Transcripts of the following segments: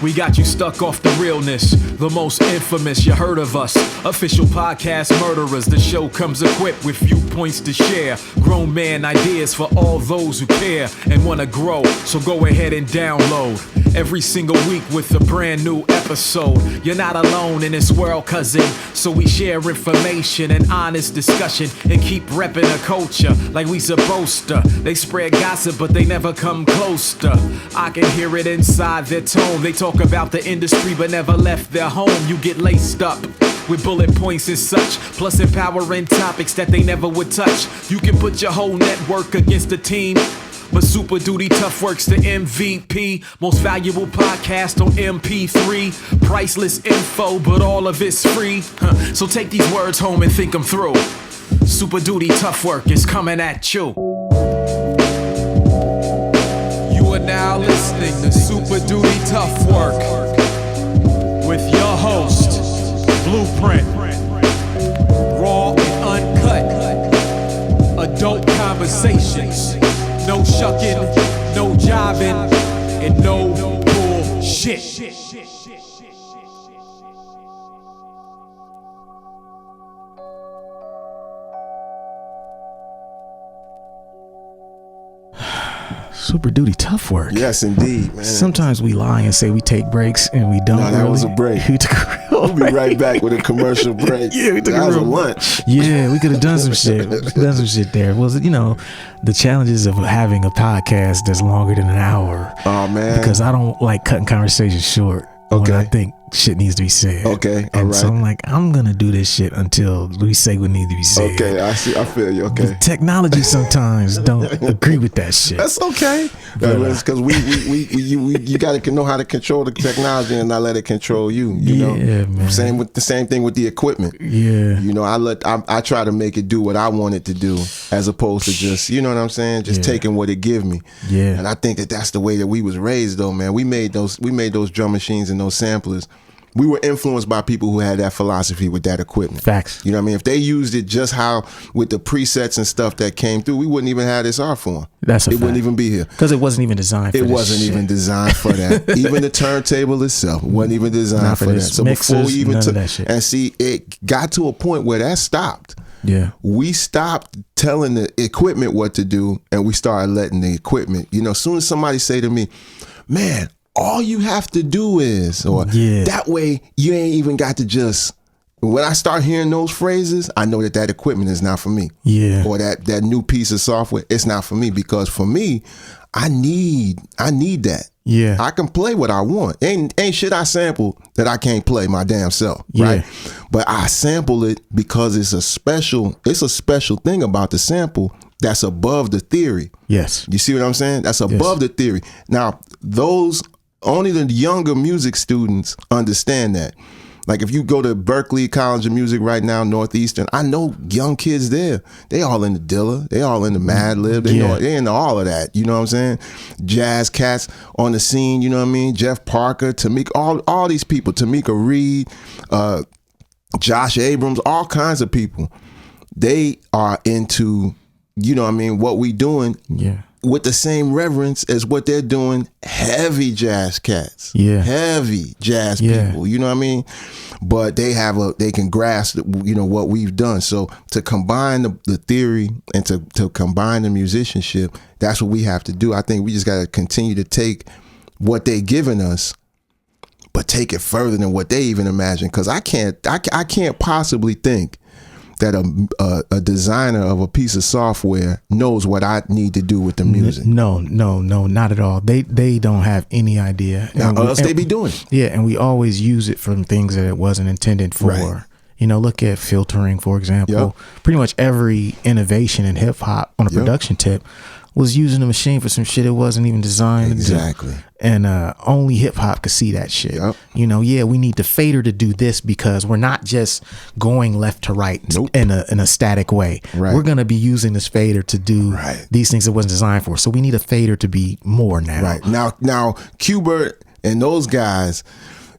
We got you stuck off the realness, the most infamous, you heard of us. Official podcast murderers, the show comes equipped with viewpoints to share. Grown man ideas for all those who care and wanna grow, so go ahead and download. Every single week with a brand new episode. You're not alone in this world, cousin, so we share information and honest discussion and keep repping the culture like we supposed to. They spread gossip, but they never come close to. I can hear it inside their tone. They talk about the industry, but never left their home. You get laced up with bullet points and such, plus empowering topics that they never would touch. You can put your whole network against the team, but Super Duty Tough Work's the MVP. Most valuable podcast on MP3. Priceless info, but all of it's free. So take these words home and think them through. Super Duty Tough Work is coming at you. You are now listening to Super Duty Tough Work with your host, Blueprint. Raw and uncut. Adult conversations. No shucking, no jiving, and no bullshit. Super Duty Tough Work. Yes, indeed, man. Sometimes we lie and say we take breaks, and we don't. No, that was a break. We took a real We'll be right back with a commercial break. Yeah, we took that a was real a lunch. Yeah, we could have done some shit. There was, the challenges of having a podcast that's longer than an hour. Oh man, because I don't like cutting conversations short. Okay. When I think shit needs to be said. Okay, and all right. so I'm like, I'm gonna do this shit until we say what needs to be said. Okay, I see. I feel you. Okay. The technology sometimes don't agree with that shit. That's okay. Because you got to know how to control the technology and not let it control you. You know, man. Same thing with the equipment. Yeah. I try to make it do what I want it to do, as opposed to just, you know what I'm saying, just taking what it give me. Yeah. And I think that's the way that we was raised, though, man. We made those drum machines and those samplers. We were influenced by people who had that philosophy with that equipment. Facts. You know what I mean? If they used it just how with the presets and stuff that came through, we wouldn't even have this art form. That's a fact. It wouldn't even be here. Because it wasn't even designed for it this wasn't shit. even designed for that. Even the turntable itself wasn't even designed Not for that. So Mixers, before we even none of took that shit. and see, it got to a point where that stopped. Yeah. We stopped telling the equipment what to do, and we started letting the equipment. As soon as somebody say to me, "Man, all you have to do is," or that way you ain't even got to just. When I start hearing those phrases, I know that equipment is not for me. Yeah. Or that new piece of software, it's not for me, because for me, I need that. Yeah. I can play what I want. Ain't shit I sample that I can't play my damn self. Yeah. Right. But I sample it because it's a special thing about the sample that's above the theory. Yes. You see what I'm saying? That's above the theory. Now, only the younger music students understand that. Like if you go to Berklee College of Music right now, Northeastern, I know young kids there. They all in the Dilla. They all in the Mad Lib. They into all of that. You know what I'm saying? Jazz cats on the scene. You know what I mean? Jeff Parker, Tamika, all these people. Tamika Reed, Josh Abrams, all kinds of people. They are into, you know what I mean, what we doing. Yeah. With the same reverence as what they're doing, heavy jazz cats, heavy jazz people, you know what I mean? But they can grasp, what we've done. So to combine the theory and to combine the musicianship, that's what we have to do. I think we just got to continue to take what they given us, but take it further than what they even imagine. Because I can't possibly think that a designer of a piece of software knows what I need to do with the music. No, not at all. They don't have any idea. Else they be doing it. Yeah, and we always use it from things that it wasn't intended for. Right. Look at filtering, for example. Yep. Pretty much every innovation in hip hop on a production tip was using the machine for some shit it wasn't even designed to do. And only hip hop could see that shit. Yep. We need the fader to do this because we're not just going left to right in a static way. Right. We're gonna be using this fader to do these things it wasn't designed for. So we need a fader to be more now. Right. Now Q-Bert and those guys,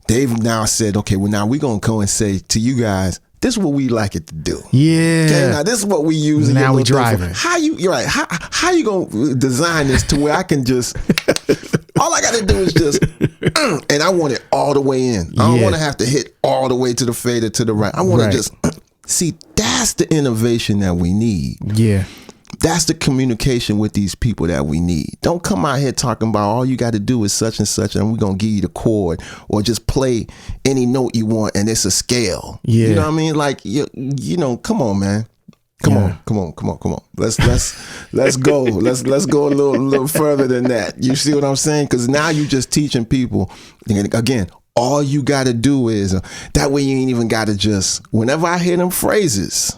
they've now said, okay, well now we're gonna go and say to you guys, this is what we like it to do. Yeah. Okay, now this is what we use. Now we driving. You're right. How you gonna design this to where I can just all I gotta do is just and I want it all the way in. I don't want to have to hit all the way to the fader to the right. I want to just see. That's the innovation that we need. Yeah. That's the communication with these people that we need. Don't come out here talking about all you got to do is such and such and we're going to give you the chord, or just play any note you want and it's a scale. Yeah. You know what I mean? Like, you know, come on, man. Come on. Let's go. Let's go a little further than that. You see what I'm saying? Because now you're just teaching people. Again, all you got to do is, that way you ain't even got to just, whenever I hear them phrases,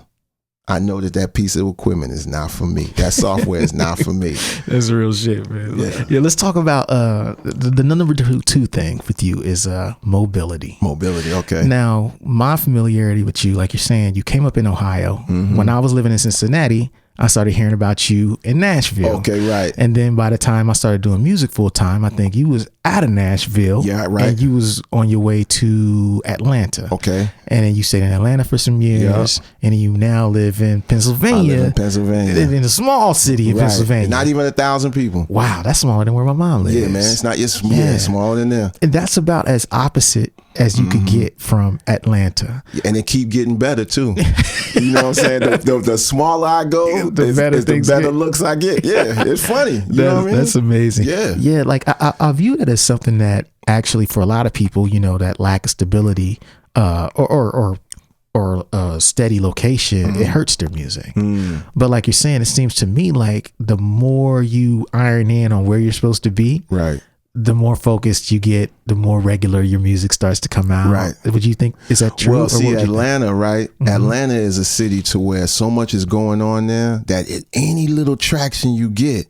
I know that piece of equipment is not for me. That software is not for me. That's real shit, man. Yeah, let's talk about the number two thing with you is mobility. Mobility, okay. Now, my familiarity with you, like you're saying, you came up in Ohio. Mm-hmm. When I was living in Cincinnati, I started hearing about you in Nashville. Okay, right. And then by the time I started doing music full time, I think you was out of Nashville. Yeah, right. And you was on your way to Atlanta. Okay. And then you stayed in Atlanta for some years. Yep. And you now live in Pennsylvania. I live in Pennsylvania. In a small city in Pennsylvania. Not even 1,000 people. Wow, that's smaller than where my mom lives. Yeah, man. It's not just smaller than there. And that's about as opposite as you could get from Atlanta. And it keep getting better too. You know what I'm saying? The smaller I go, the better looks I get. Yeah, it's funny. You know what I mean? That's amazing. Yeah. Yeah, like I view it as something that actually for a lot of people, you know, that lack of stability or steady location, it hurts their music. But like you're saying, it seems to me like the more you iron in on where you're supposed to be, right, the more focused you get, the more regular your music starts to come out. Right. Would you think, is that true? Well, see, Atlanta, right? Mm-hmm. Atlanta is a city to where so much is going on there that any little traction you get,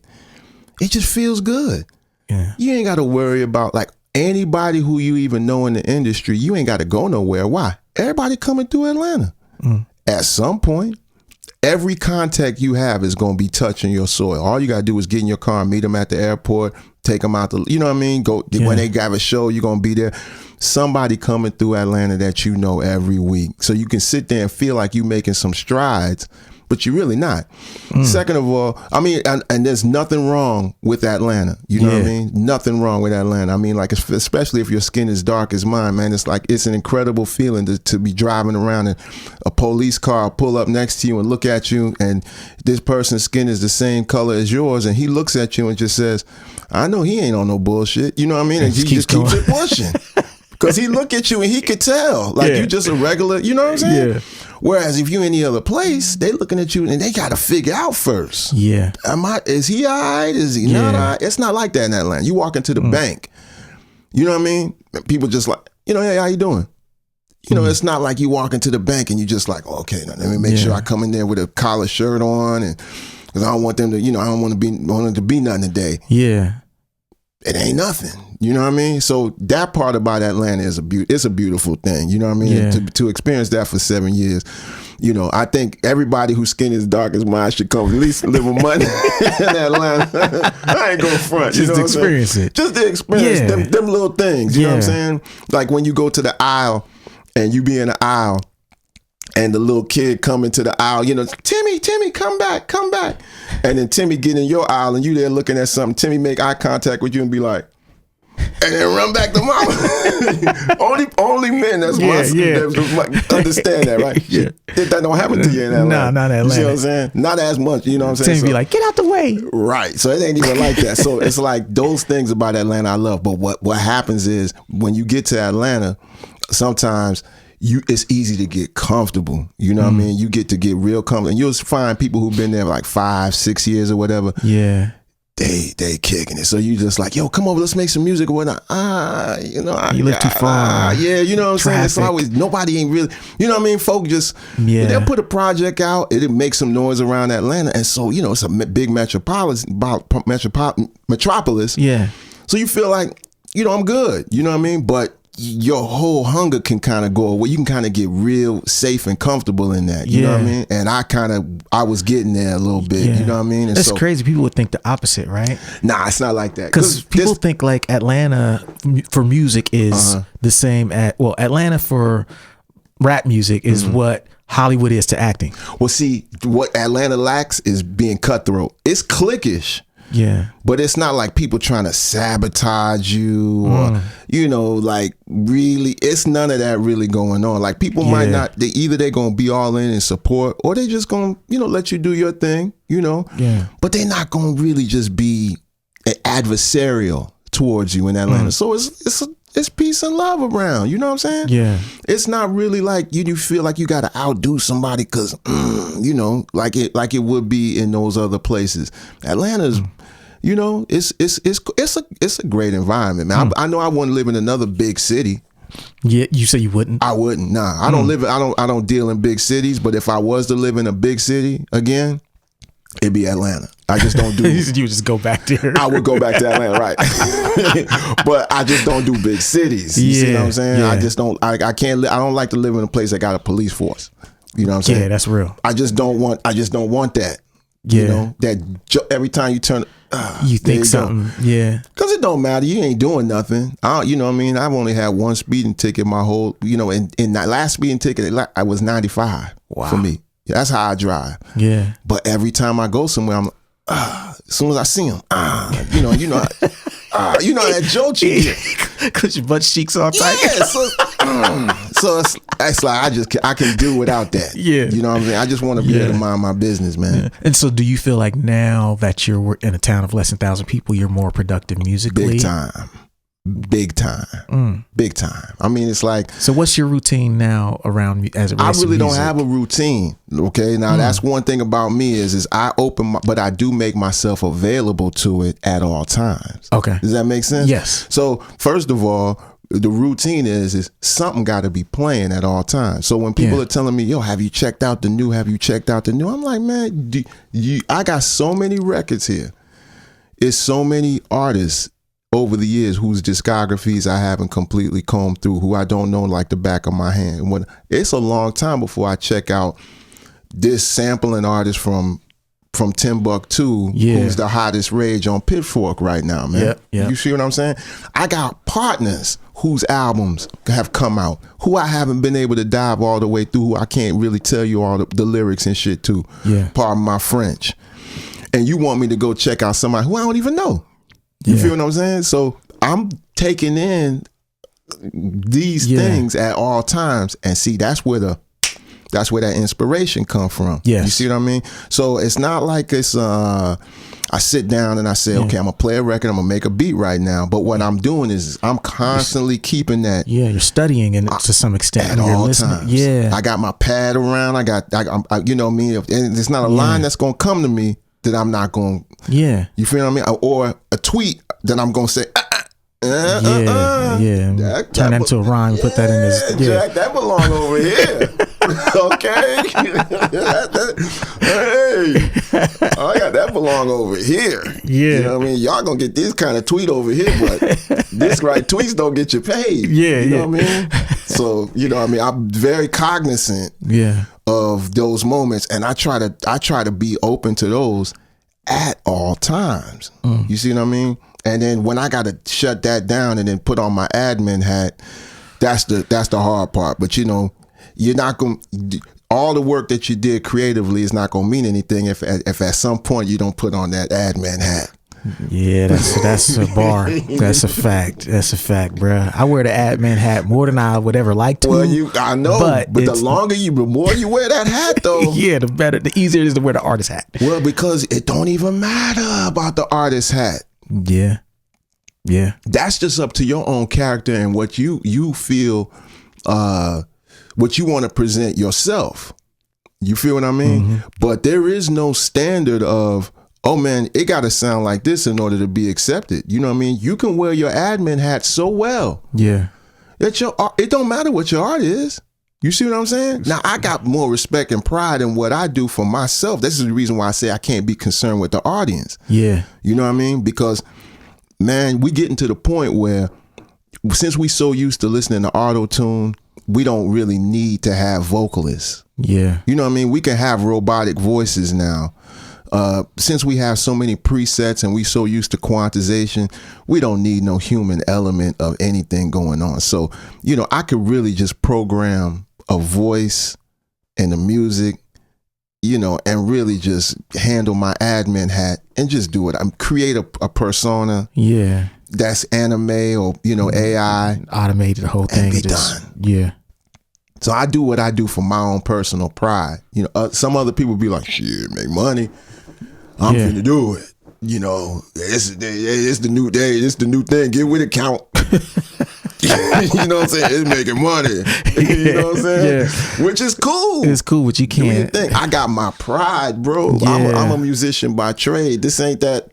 it just feels good. Yeah. You ain't got to worry about like anybody who you even know in the industry. You ain't got to go nowhere. Why? Everybody coming through Atlanta. At some point, every contact you have is going to be touching your soil. All you got to do is get in your car and meet them at the airport, take them out to, you know what I mean? When they have a show, you're going to be there. Somebody coming through Atlanta that you know every week. So you can sit there and feel like you're making some strides, but you're really not. Second of all, I mean, and there's nothing wrong with Atlanta. You know what I mean? Nothing wrong with Atlanta. I mean, like, especially if your skin is dark as mine, man, it's like, it's an incredible feeling to be driving around and a police car pull up next to you and look at you, and this person's skin is the same color as yours, and he looks at you and just says, I know he ain't on no bullshit. You know what I mean? And he just keeps it pushing. Because he look at you and he could tell. Like, you just a regular, you know what I'm saying? Yeah. Whereas if you any other place, they looking at you and they got to figure out first. Yeah. Is he all right? Is he not all right? It's not like that in Atlanta. You walk into the bank, you know what I mean? People just like, you know, hey, how you doing? You know, it's not like you walk into the bank and you just like, oh, okay, now let me make sure I come in there with a collar shirt on, and because I don't want them to, you know, I don't want them to be nothing today. Yeah. It ain't nothing. You know what I mean? So that part about Atlanta is it's a beautiful thing. You know what I mean? Yeah. To experience that for 7 years, you know, I think everybody whose skin is dark as mine should come at least live a month in Atlanta. I ain't going front. Just to experience it. Just to experience them little things. You know what I'm saying? Like when you go to the aisle and you be in the aisle and the little kid come into the aisle, you know, Timmy, come back. And then Timmy get in your aisle and you there looking at something. Timmy make eye contact with you and be like, and then run back to mama. only men that's understand that, right? Yeah. That don't happen to you in Atlanta. No, not in Atlanta. You see what I'm saying? Not as much, you know what I'm saying? Timmy be like, get out the way. Right. So it ain't even like that. So it's like those things about Atlanta I love. But what happens is when you get to Atlanta, sometimes it's easy to get comfortable. You know what I mean? You get to get real comfortable. And you'll find people who've been there like 5-6 years or whatever. Yeah. They kicking it. So you just like, yo, come over, let's make some music or whatnot. You know, you live too far. Yeah, you know what I'm saying? It's always, nobody ain't really, you know what I mean? Folk just, they'll put a project out, it'll make some noise around Atlanta. And so, you know, it's a big metropolis. Yeah. So you feel like, you know, I'm good. You know what I mean? But your whole hunger can kind of go away. You can kind of get real safe and comfortable in that. You know what I mean? And I was getting there a little bit. You know what I mean? And that's crazy. People would think the opposite, right? Nah, it's not like that. Because people think like Atlanta for music is the same Atlanta for rap music is what Hollywood is to acting. Well, see, what Atlanta lacks is being cutthroat. It's cliquish. Yeah. But it's not like people trying to sabotage you or, like really, it's none of that really going on. Like people might not, they're going to be all in and support or they just going to, let you do your thing, Yeah. But they're not going to really just be adversarial towards you in Atlanta. So it's peace and love around. You know what I'm saying? Yeah. It's not really like you feel like you got to outdo somebody because, like it would be in those other places. Atlanta's, it's a great environment, man. I know I wouldn't live in another big city. Yeah, you say you wouldn't? I wouldn't. Nah, I don't live. I don't deal in big cities. But if I was to live in a big city again, it'd be Atlanta. I just don't do. You just go back there. I would go back to Atlanta, right? But I just don't do big cities. You see what I'm saying? Yeah. I just don't. I can't. I don't like to live in a place that got a police force. You know what I'm saying? Yeah, that's real. I just don't want that. Yeah. Every time you turn, you think something. Yeah. Because it don't matter. You ain't doing nothing. You know what I mean? I've only had one speeding ticket my whole. And that last speeding ticket, I was 95 for me. That's how I drive. Yeah. But every time I go somewhere, I'm as soon as I see him, that jolt you get. Because your butt cheeks all tight. Yeah, so it's like I can do without that. Yeah. You know what I'm saying? I just want to be able to mind my business, man. Yeah. And so do you feel like now that you're in a town of less than 1,000 people, you're more productive musically? Big time. Big time. I mean, it's like. So what's your routine now around as it relates to music? I really don't have a routine. Okay. Now that's one thing about me is I but I do make myself available to it at all times. Okay. Does that make sense? Yes. So first of all, the routine is something got to be playing at all times. So when people are telling me, yo, have you checked out the new? I'm like, man, I got so many records here. It's so many artists over the years whose discographies I haven't completely combed through, who I don't know like the back of my hand. When it's a long time before I check out this sampling artist from Timbuktu, who's the hottest rage on Pitchfork right now, man. You see what I'm saying? I got partners whose albums have come out, who I haven't been able to dive all the way through, who I can't really tell you all the lyrics and shit to. Yeah. Pardon my French. And you want me to go check out somebody who I don't even know. You feel what I'm saying? So I'm taking in these things at all times, and see that's where that inspiration come from. Yes. You see what I mean? So it's not like it's I sit down and I say, okay, I'm gonna play a record, I'm gonna make a beat right now. But what I'm doing is I'm constantly keeping that. Yeah, you're studying it to some extent. At all times. Yeah. I got my pad around. I you know me. And it's not a line that's gonna come to me that I'm not going. Yeah. You feel what I mean? Or a tweet that I'm going to say. Turn that into a rhyme and put that in this. Jack, that belong over here. Okay. That belong over here. Yeah. You know what I mean? Y'all going to get this kind of tweet over here, but this tweets don't get you paid. Yeah. You know what I mean? So, you know what I mean? I'm very cognizant of those moments, and I try to be open to those at all times. You see what I mean? And then when I got to shut that down and then put on my admin hat, that's the hard part. But you're not going. All the work that you did creatively is not going to mean anything if at some point you don't put on that admin hat. Yeah, that's a bar. That's a fact. That's a fact, bruh. I wear the admin hat more than I would ever like to. Well, I know, but the more you wear that hat, though. Yeah, the easier it is to wear the artist hat. Well, because it don't even matter about the artist hat. Yeah. Yeah. That's just up to your own character and what you feel, what you want to present yourself. You feel what I mean? Mm-hmm. But there is no standard of, oh man, it got to sound like this in order to be accepted. You know what I mean? You can wear your admin hat so well. Yeah. It don't matter what your art is. You see what I'm saying? Now, I got more respect and pride in what I do for myself. This is the reason why I say I can't be concerned with the audience. Yeah. You know what I mean? Because, man, we getting to the point where since we so used to listening to auto-tune, we don't really need to have vocalists. Yeah. You know what I mean? We can have robotic voices now. Since we have so many presets and we so used to quantization, we don't need no human element of anything going on. So, I could really just program a voice and the music, you know, and really just handle my admin hat and just do it. I'm create a persona. Yeah. That's anime or, you know, AI. Automated the whole thing. And be done. Yeah. So I do what I do for my own personal pride. You know, some other people be like, shit, make money. I'm finna do it. You know, it's the new day. It's the new thing. Get with it, count. You know what I'm saying? It's making money. You know what I'm saying? Yeah. Which is cool. It's cool, but you can't. I got my pride, bro. Yeah. I'm a musician by trade. This ain't that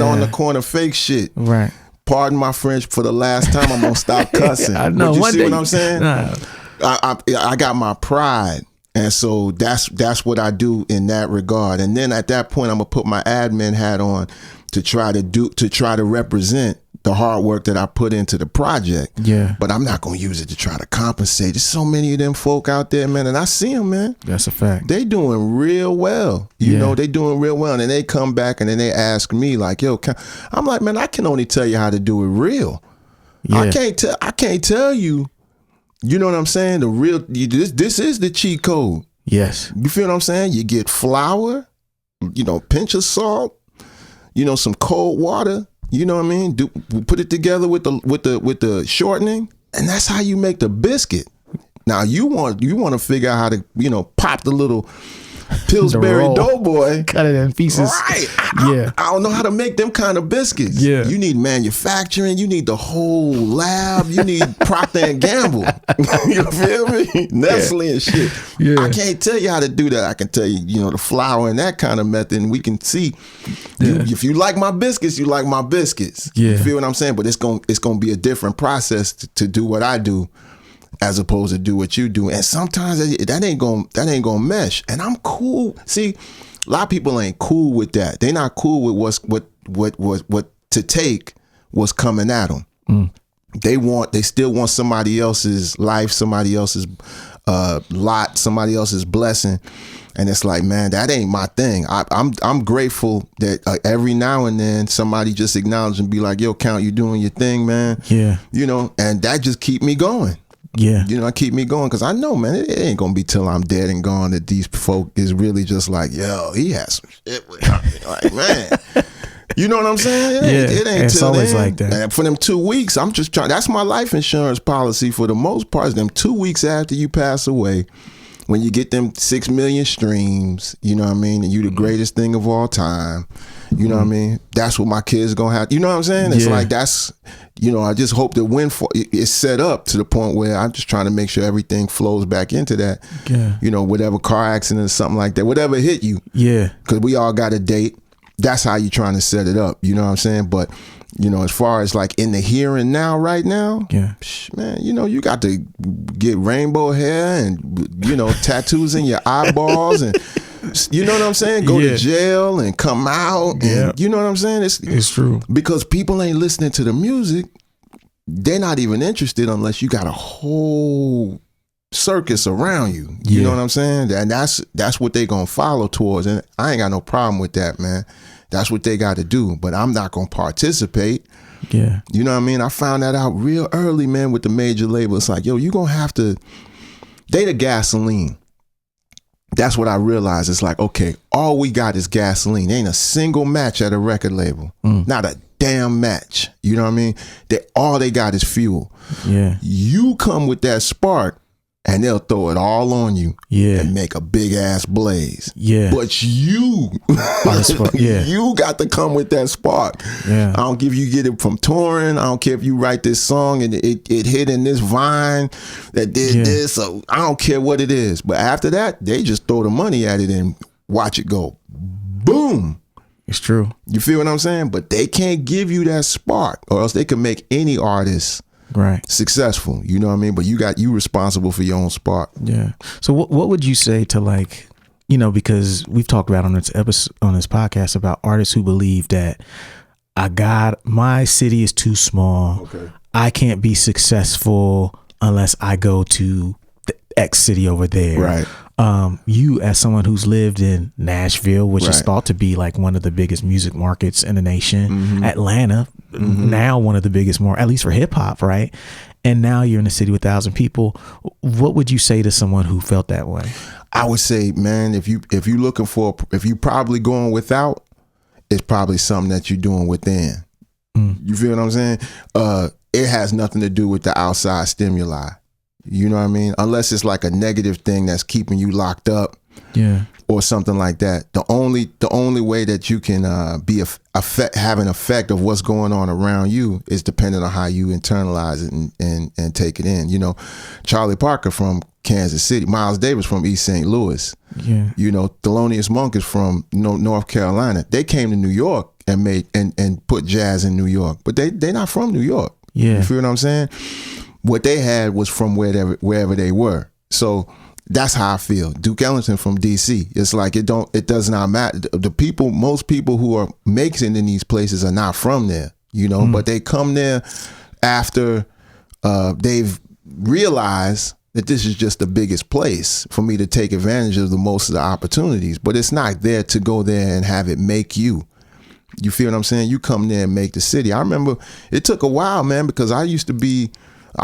on the corner fake shit. Right. Pardon my French for the last time. I'm gonna stop cussing. I know. But you one see day, what I'm saying? Nah. I got my pride. And so that's what I do in that regard. And then at that point, I'm gonna put my admin hat on to try to represent the hard work that I put into the project. Yeah. But I'm not gonna use it to try to compensate. There's so many of them folk out there, man, and I see them, man. That's a fact. They doing real well. You know, they doing real well. And then they come back and then they ask me like, yo, I'm like, man, I can only tell you how to do it real. Yeah. I can't tell you. You know what I'm saying? The real this is the cheat code. Yes. You feel what I'm saying? You get flour, you know, pinch of salt, you know, some cold water. You know what I mean? Put it together with the shortening, and that's how you make the biscuit. Now you want to figure out how to, you know, pop the little Pillsbury Doughboy. Cut it in pieces. Right. Yeah. I don't know how to make them kind of biscuits. Yeah. You need manufacturing. You need the whole lab. You need Procter and Gamble. You feel me? Nestle and shit. Yeah. I can't tell you how to do that. I can tell you, you know, the flour and that kind of method. And we can see if you like my biscuits, you like my biscuits. Yeah. You feel what I'm saying? But it's gonna be a different process to do what I do, as opposed to do what you do. And sometimes that ain't gonna mesh. And I'm cool. See, a lot of people ain't cool with that. They not cool with what to take what's coming at them. They still want somebody else's life, somebody else's lot, somebody else's blessing. And it's like, man, that ain't my thing. I'm grateful that every now and then somebody just acknowledge and be like, yo, Count, you doing your thing, man. Yeah. You know, and that just keep me going. Yeah. You know, I keep me going because I know, man, it ain't going to be till I'm dead and gone that these folk is really just like, yo, he has some shit with me. Like, man. You know what I'm saying? It ain't it's till always then. like that. And for them 2 weeks, I'm just trying. That's my life insurance policy for the most part. Them 2 weeks after you pass away, when you get them 6 million streams, you know what I mean? And you the greatest thing of all time. You know what I mean? That's what my kids gonna have. You know what I'm saying? It's like that's, you know, I just hope the windfall is set up to the point where I'm just trying to make sure everything flows back into that. Yeah. You know, whatever car accident or something like that, whatever hit you. Yeah. Because we all got a date. That's how you trying to set it up. You know what I'm saying? But, you know, as far as like in the here and now, right now, man, you know, you got to get rainbow hair and, you know, tattoos in your eyeballs and, you know what I'm saying? Go to jail and come out. And, you know what I'm saying? It's true. Because people ain't listening to the music. They're not even interested unless you got a whole circus around you. You know what I'm saying? And that's what they gonna follow towards. And I ain't got no problem with that, man. That's what they got to do. But I'm not gonna participate. Yeah. You know what I mean? I found that out real early, man, with the major label. It's like, yo, you gonna have to, they the gasoline. That's what I realized. It's like, okay, all we got is gasoline. Ain't a single match at a record label. Not a damn match. You know what I mean? All they got is fuel. Yeah. You come with that spark and they'll throw it all on you and make a big ass blaze. Yeah. But you you got to come with that spark. Yeah. I don't give you get it from touring. I don't care if you write this song and it hit in this vine that did this. So I don't care what it is. But after that, they just throw the money at it and watch it go boom. It's true. You feel what I'm saying? But they can't give you that spark, or else they can make any artist successful. You know what I mean? But you responsible for your own spark. Yeah. So what would you say to, like, you know, because we've talked about on this episode, on this podcast, about artists who believe that my city is too small. Okay. I can't be successful unless I go to the X city over there. Right. You, as someone who's lived in Nashville, which is thought to be like one of the biggest music markets in the nation, Atlanta, now one of the biggest, at least for hip hop, right? and now you're in a city with 1,000 people. What would you say to someone who felt that way? I would say, man, if you probably going without, it's probably something that you're doing within. You feel what I'm saying? It has nothing to do with the outside stimuli. You know what I mean? Unless it's like a negative thing that's keeping you locked up, or something like that. The only way that you can have an effect of what's going on around you is dependent on how you internalize it and take it in. You know, Charlie Parker from Kansas City, Miles Davis from East St. Louis. You know, Thelonious Monk is from North Carolina. They came to New York and made and put jazz in New York, but they're not from New York. You feel what I'm saying? What they had was from wherever they were. So that's how I feel. Duke Ellington from DC. It's like it does not matter. Most people who are making in these places are not from there, you know, but they come there after they've realized that this is just the biggest place for me to take advantage of the most of the opportunities. But it's not there to go there and have it make you. You feel what I'm saying? You come there and make the city. I remember it took a while, man, because I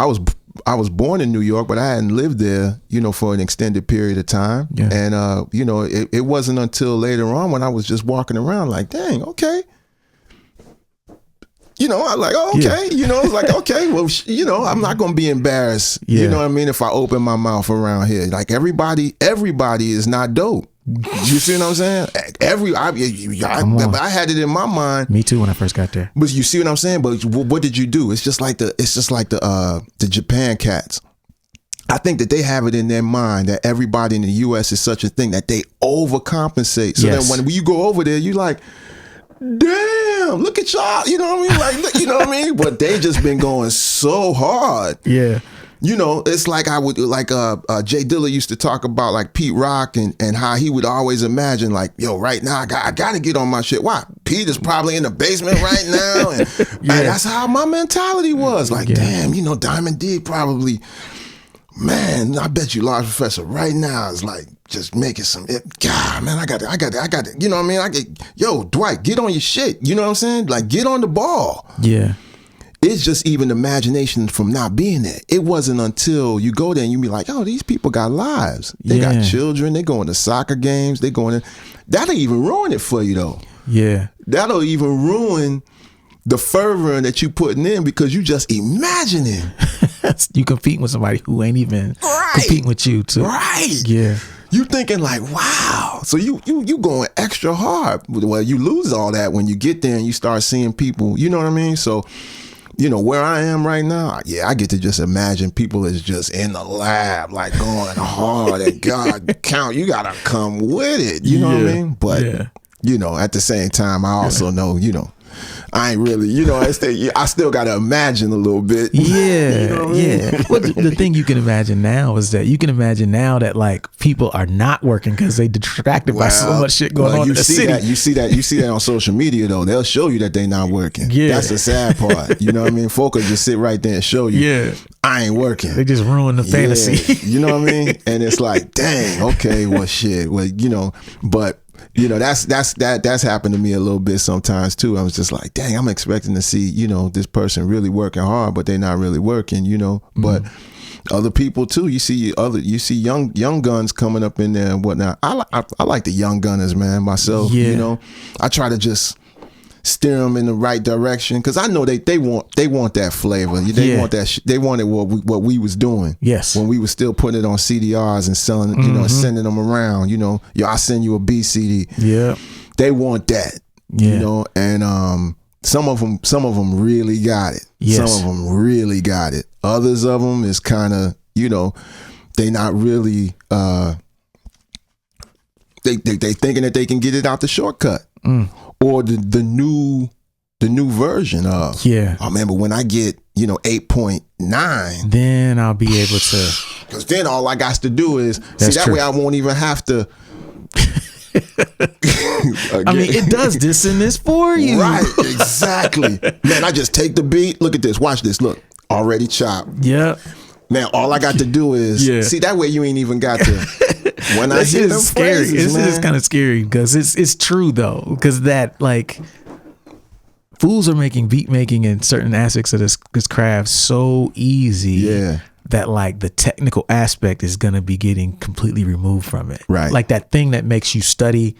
was born in New York, but I hadn't lived there, you know, for an extended period of time. And, you know, it wasn't until later on when I was just walking around like, dang, okay. You know, I'm like, oh, okay. You know, it's like, okay, well, you know, I'm not going to be embarrassed. You know what I mean? If I open my mouth around here, like everybody is not dope. You see what I'm saying? I had it in my mind. Me too when I first got there. But you see what I'm saying? But what did you do? It's just like the Japan cats. I think that they have it in their mind that everybody in the U.S. is such a thing that they overcompensate. So then when you go over there, you like, damn, look at y'all. You know what I mean? Like, look, you know what I mean? But they just been going so hard. You know, it's like Jay Dilla used to talk about like Pete Rock and how he would always imagine like, yo, right now I gotta get on my shit. Why? Pete is probably in the basement right now. And, and that's how my mentality was. Like, damn, you know, Diamond D probably, man, I bet you Large Professor right now is like just making some, God, man, I got it. You know what I mean? Yo, Dwight, get on your shit. You know what I'm saying? Like, get on the ball. It's just even imagination from not being there. It wasn't until you go there and you be like, oh, these people got lives. They got children. They going to soccer games. They going to, that'll even ruin it for you though. That'll even ruin the fervor that you putting in because you just imagining. You competing with somebody who ain't even competing with you too. You thinking like, wow. So you going extra hard. Well, you lose all that when you get there and you start seeing people, you know what I mean? So, you know, where I am right now, I get to just imagine people is just in the lab, like going hard and God count, you gotta come with it. You know what I mean? But, you know, at the same time, I also know, you know, I ain't really, you know, I still got to imagine a little bit. You know what I mean? Well, the thing you can imagine now is that you can imagine now that like people are not working because they distracted by so much shit going on in the city. You see that on social media though. They'll show you that they not working. That's the sad part. You know what I mean? Folk will just sit right there and show you. I ain't working. They just ruin the fantasy. You know what I mean? And it's like, dang, okay, well shit. Well, you know, but you know, that's happened to me a little bit sometimes too. I was just like, dang, I'm expecting to see, you know, this person really working hard, but they're not really working, you know. But other people too, you see young guns coming up in there and whatnot. I like the young gunners, man, myself. You know, I try to just steer them in the right direction because I know they want that flavor. They want that. They wanted what we was doing. When we was still putting it on CDRs and selling, you know, sending them around. You know, yo, I send you a B CD. They want that. You know, and some of them really got it. Some of them really got it. Others of them is kind of, you know, they not really. They thinking that they can get it out the shortcut. Or the new version of. I remember when I get, you know, 8.9, then I'll be able to. Because then all I got to do is that way I won't even have to. I mean, it does this and this for you. Right, exactly. Man, I just take the beat. Look at this. Watch this. Look, already chopped. Man, all I got to do is see that way you ain't even got to. When I hear them phrases, it's kind of scary because it's true though, because that like fools are making beat making and certain aspects of this craft so easy. Yeah. That like the technical aspect is going to be getting completely removed from it. Right. Like that thing that makes you study,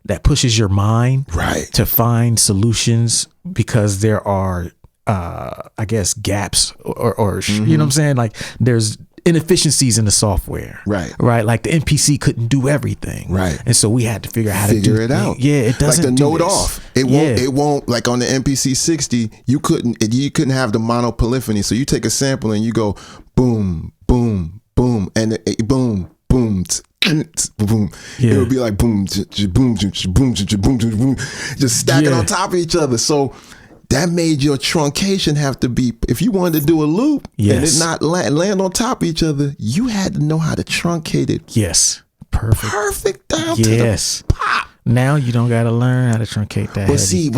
that pushes your mind Right. to find solutions because there are, I guess, gaps or you know what I'm saying? Like there's inefficiencies in the software. Right. Right. Like the MPC couldn't do everything. Right. And so we had to figure out how to figure it out. Yeah. It doesn't like the do note this. off. It won't like on the MPC 60, you couldn't have the monopolyphony. So you take a sample and you go boom, boom, boom, and boom, boom, boom. It would be like boom, boom, boom, boom, boom, just stacking on top of each other. So that made your truncation have to be, if you wanted to do a loop and it not land on top of each other, you had to know how to truncate it. Yes. Perfect down to the pop. Now you don't got to learn how to truncate that. But see,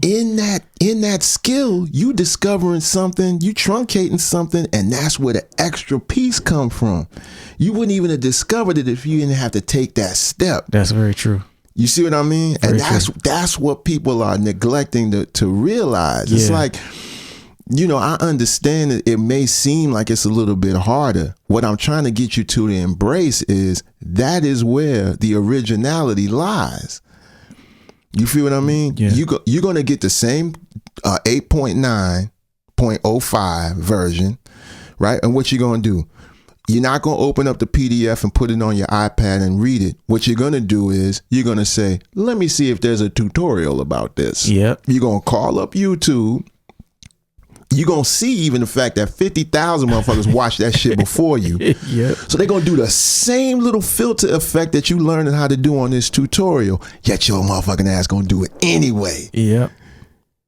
in that skill, you discovering something, you truncating something, and that's where the extra piece come from. You wouldn't even have discovered it if you didn't have to take that step. That's very true. You see what I mean? Very and true. that's what people are neglecting to realize. It's like, I understand that it may seem like it's a little bit harder. What I'm trying to get you to embrace is that is where the originality lies. You feel what I mean? Yeah. You're going to get the same 8.9.05 version, right? And what you're going to do? You're not going to open up the PDF and put it on your iPad and read it. What you're going to do is you're going to say, let me see if there's a tutorial about this. Yep. You're going to call up YouTube. You're going to see even the fact that 50,000 motherfuckers watched that shit before you. Yep. So they're going to do the same little filter effect that you learning how to do on this tutorial, yet your motherfucking ass going to do it anyway. Yep.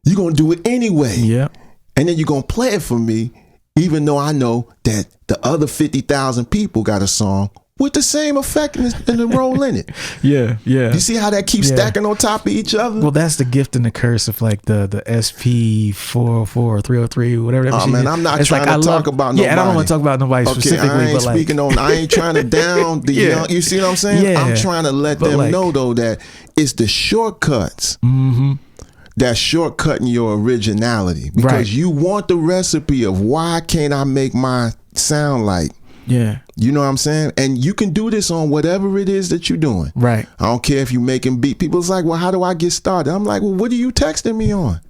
You're going to do it anyway. Yep. And then you're going to play it for me, even though I know that the other 50,000 people got a song with the same effect and the role in it. Yeah. You see how that keeps stacking on top of each other? Well, that's the gift and the curse of like the SP 404 or 303, whatever that machine is. I'm not trying to talk about nobody. Yeah, I don't want to talk about nobody specifically. I ain't speaking on. I ain't trying to down the young. You see what I'm saying? Yeah. I'm trying to let them know though that it's the shortcuts. Mm-hmm. That's shortcutting your originality because you want the recipe of why can't I make mine sound like. Yeah. You know what I'm saying? And you can do this on whatever it is that you're doing. Right. I don't care if you're making beat. People's like, well, how do I get started? I'm like, well, what are you texting me on?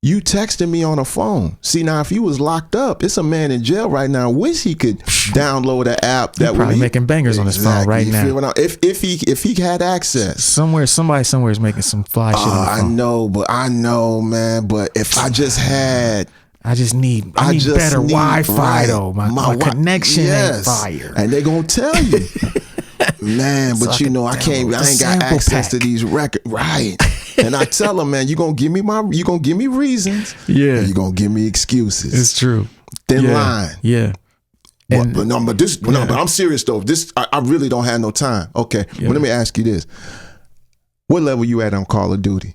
You texting me on a phone. See, now if you was locked up, it's a man in jail right now. Wish he could download an app that probably making bangers on his phone right now. If he had access. Somebody somewhere is making some fly shit on the phone. I know, man. But if I just had. I need better Wi-Fi though. My connection ain't fire. And they gonna tell you. Man, but I ain't got access to these records. Right. And I tell them, man, you gonna give me reasons. Yeah. And you gonna give me excuses. It's true. Thin line. Yeah. But I'm serious though. This I really don't have no time. Okay. Yeah. Well, let me ask you this. What level you at on Call of Duty?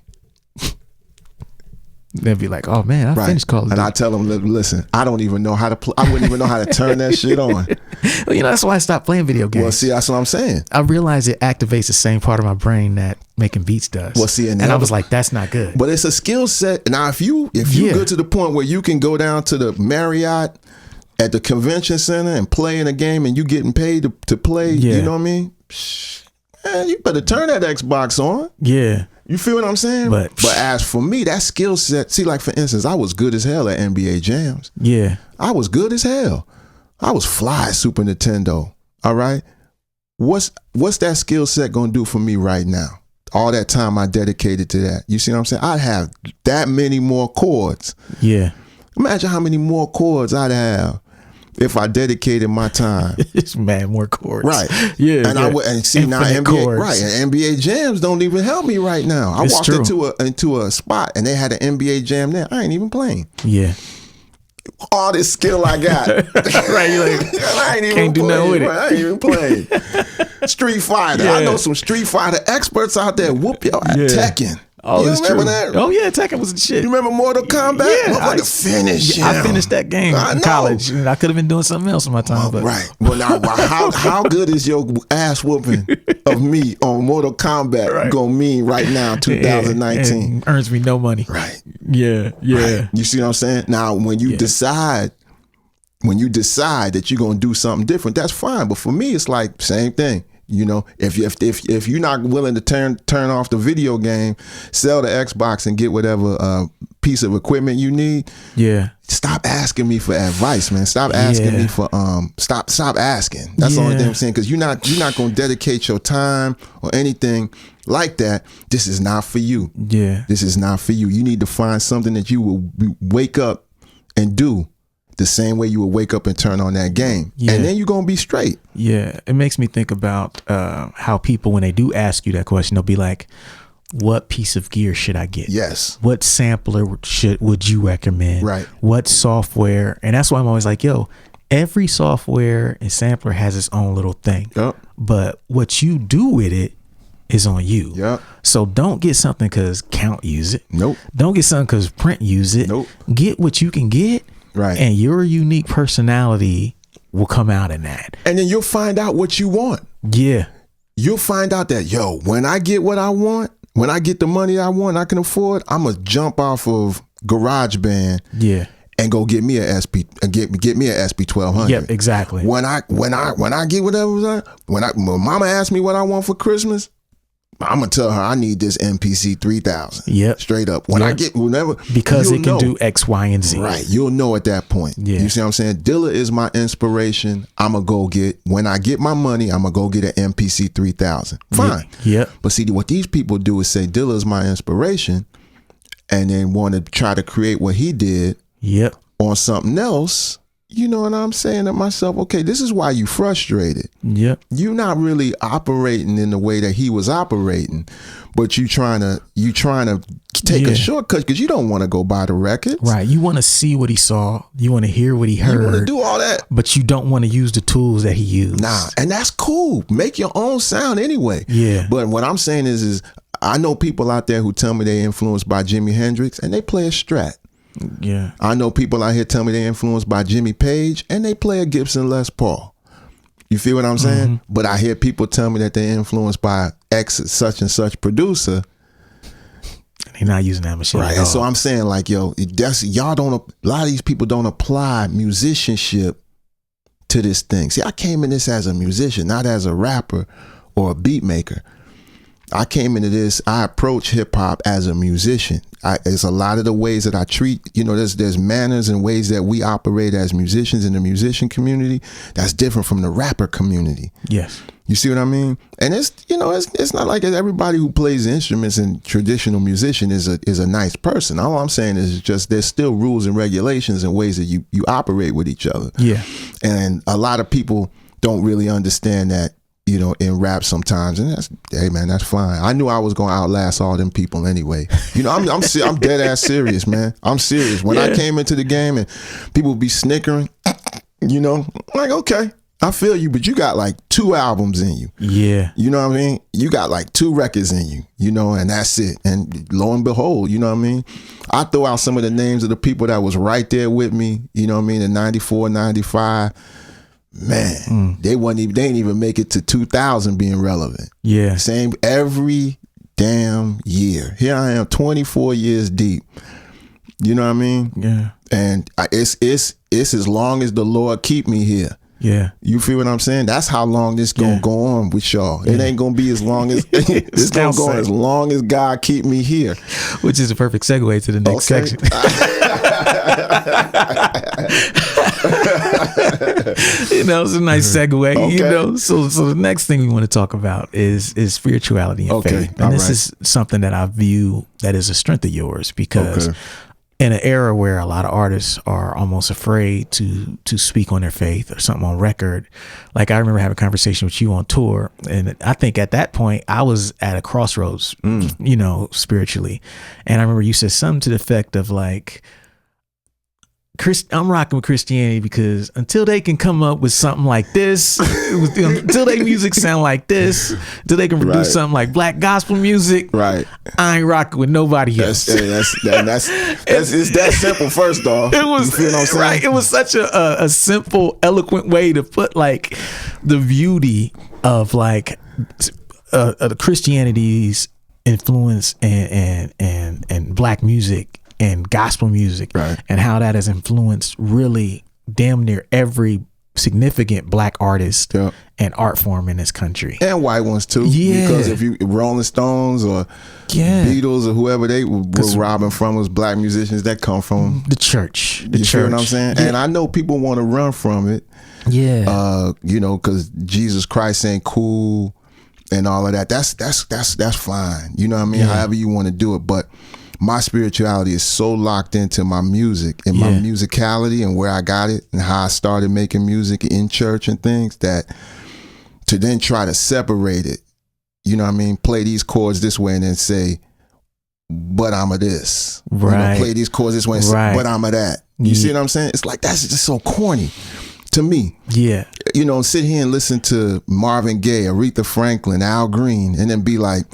They'd be like, "Oh man, I finished Call of Duty." And I tell them, "Listen, I don't even know how to play. I wouldn't even know how to turn that shit on." Well, that's why I stopped playing video games. Well, see, that's what I'm saying. I realized it activates the same part of my brain that making beats does. Well, see, and I was like, "That's not good." But it's a skill set. Now, if you good to the point where you can go down to the Marriott at the convention center and play in a game, and you getting paid to play, you know what I mean? Man, you better turn that Xbox on. Yeah. You feel what I'm saying? But as for me, that skill set, see, like for instance, I was good as hell at NBA Jams. Yeah. I was good as hell. I was fly at Super Nintendo. All right. What's that skill set gonna do for me right now? All that time I dedicated to that. You see what I'm saying? I'd have that many more chords. Yeah. Imagine how many more chords I'd have if I dedicated my time. It's mad more chords. Right. Yeah. And I would see now NBA chords. Right. And NBA Jams don't even help me right now. I walked into a spot and they had an NBA Jam there. I ain't even playing. Yeah. All this skill I got. Right. You're like, I ain't even can't do nothing with it. Right, I ain't even playing. Street Fighter. Yeah. I know some Street Fighter experts out there. Whoop your Tekken. Oh, you it's remember true. that? Oh yeah, Tekken was the shit. You remember Mortal Kombat? Yeah, I finished. I finished that game in college. I could have been doing something else in my time. But. Right. Well, now, how good is your ass whooping of me on Mortal Kombat gonna mean right now, 2019? And earns me no money. Right. Yeah. Right. You see what I'm saying? Now, when you decide that you're gonna do something different, that's fine. But for me, it's like same thing. You know, if you're not willing to turn off the video game, sell the Xbox and get whatever piece of equipment you need. Yeah. Stop asking me for advice, man. Stop asking me for stop asking. That's the only thing I'm saying, because you're not going to dedicate your time or anything like that. This is not for you. Yeah. This is not for you. You need to find something that you will wake up and do the same way you would wake up and turn on that game. Yeah. And then you're going to be straight. Yeah. It makes me think about how people, when they do ask you that question, they'll be like, what piece of gear should I get? Yes. What sampler would you recommend? Right. What software? And that's why I'm always like, yo, every software and sampler has its own little thing. Yep. But what you do with it is on you. Yep. So don't get something because Count use it. Nope. Don't get something because Print use it. Nope. Get what you can get. Right. And your unique personality will come out in that. And then you'll find out what you want. Yeah. You'll find out that, yo, when I get what I want, when I get the money I want, I can afford, I'm going to jump off of GarageBand. Yeah. And go get me a SP, get me a SP 1200. Yep, exactly. When I get whatever, when mama asks me what I want for Christmas, I'm gonna tell her I need this MPC 3000. Yep. Straight up. When I get whenever, because it can know. do X, Y, and Z. Right. You'll know at that point. Yeah. You see what I'm saying? Dilla is my inspiration. I'ma go get, when I get my money, I'ma go get an MPC 3000. Fine. Yep. But see, what these people do is say Dilla is my inspiration, and then want to try to create what he did. Yep. On something else. You know what I'm saying to myself? Okay, this is why you frustrated. Yep. You're not really operating in the way that he was operating, but you trying to take a shortcut because you don't want to go buy the records. Right. You want to see what he saw. You want to hear what he heard. You want to do all that, but you don't want to use the tools that he used. Nah, and that's cool. Make your own sound anyway. Yeah. But what I'm saying is I know people out there who tell me they're influenced by Jimi Hendrix and they play a Strat. Yeah. I know people out here tell me they're influenced by Jimmy Page and they play a Gibson Les Paul. You feel what I'm saying? Mm-hmm. But I hear people tell me that they're influenced by X such and such producer. They're not using that machine. Right. And so I'm saying, like, yo, a lot of these people don't apply musicianship to this thing. See, I came in this as a musician, not as a rapper or a beat maker. I came into this, I approach hip hop as a musician. It's a lot of the ways that I treat, there's manners and ways that we operate as musicians in the musician community that's different from the rapper community. Yes. You see what I mean? And it's not like everybody who plays instruments and traditional musician is a nice person. All I'm saying is just there's still rules and regulations and ways that you operate with each other. Yeah. And a lot of people don't really understand that, in rap sometimes, and that's fine. I knew I was going to outlast all them people anyway. I'm dead ass serious, man. I'm serious. When I came into the game and people would be snickering, I'm like, okay, I feel you, but you got like 2 albums in you. Yeah. You know what I mean? You got like 2 records in you, and that's it. And lo and behold, you know what I mean? I throw out some of the names of the people that was right there with me, in 94, 95. Man, they didn't even make it to 2000 being relevant. Yeah. Same every damn year. Here I am 24 years deep. You know what I mean? Yeah. And it's as long as the Lord keep me here. Yeah. You feel what I'm saying? That's how long this gonna go on with y'all. It ain't gonna be as long as it's gonna go as long as God keep me here. Which is a perfect segue to the next section. It's a nice segue. Okay. So the next thing we want to talk about is spirituality and faith. And this is something that I view that is a strength of yours, because in an era where a lot of artists are almost afraid to speak on their faith or something on record. Like, I remember having a conversation with you on tour, and I think at that point I was at a crossroads, spiritually. And I remember you said something to the effect of like, I'm rocking with Christianity because until they can come up with something like this, until their music sound like this, until they can produce something like black gospel music, right? I ain't rocking with nobody else. It's that simple. First off, it was, you feel what I'm saying? Right. It was such a simple, eloquent way to put like the beauty of like Christianity's influence and black music and gospel music, right, and how that has influenced really damn near every significant black artist and art form in this country, and white ones too. Yeah, because if you Rolling Stones or Beatles or whoever they were robbing from was black musicians that come from the church. You feel what I'm saying? Yeah. And I know people want to run from it. Yeah, you know, because Jesus Christ ain't cool and all of that. That's fine. You know what I mean? However you want to do it, but my spirituality is so locked into my music and my musicality and where I got it and how I started making music in church and things, that to then try to separate it, you know what I mean? Play these chords this way and then say, but I'm a this. Right. You know, play these chords this way and say, but I'm a that. You see what I'm saying? It's like, that's just so corny to me. Yeah. You know, sit here and listen to Marvin Gaye, Aretha Franklin, Al Green, and then be like,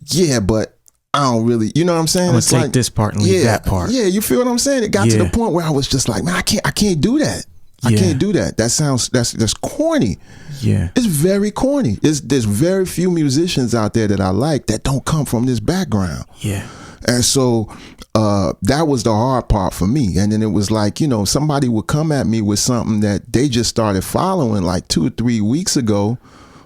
yeah, but I don't really, you know what I'm saying? I'm gonna take this part and leave that part. Yeah, you feel what I'm saying? It got to the point where I was just like, man, I can't do that. I can't do that. That sounds, that's corny. Yeah. It's very corny. There's very few musicians out there that I like that don't come from this background. Yeah. And so that was the hard part for me. And then it was like, you know, somebody would come at me with something that they just started following like 2 or 3 weeks ago,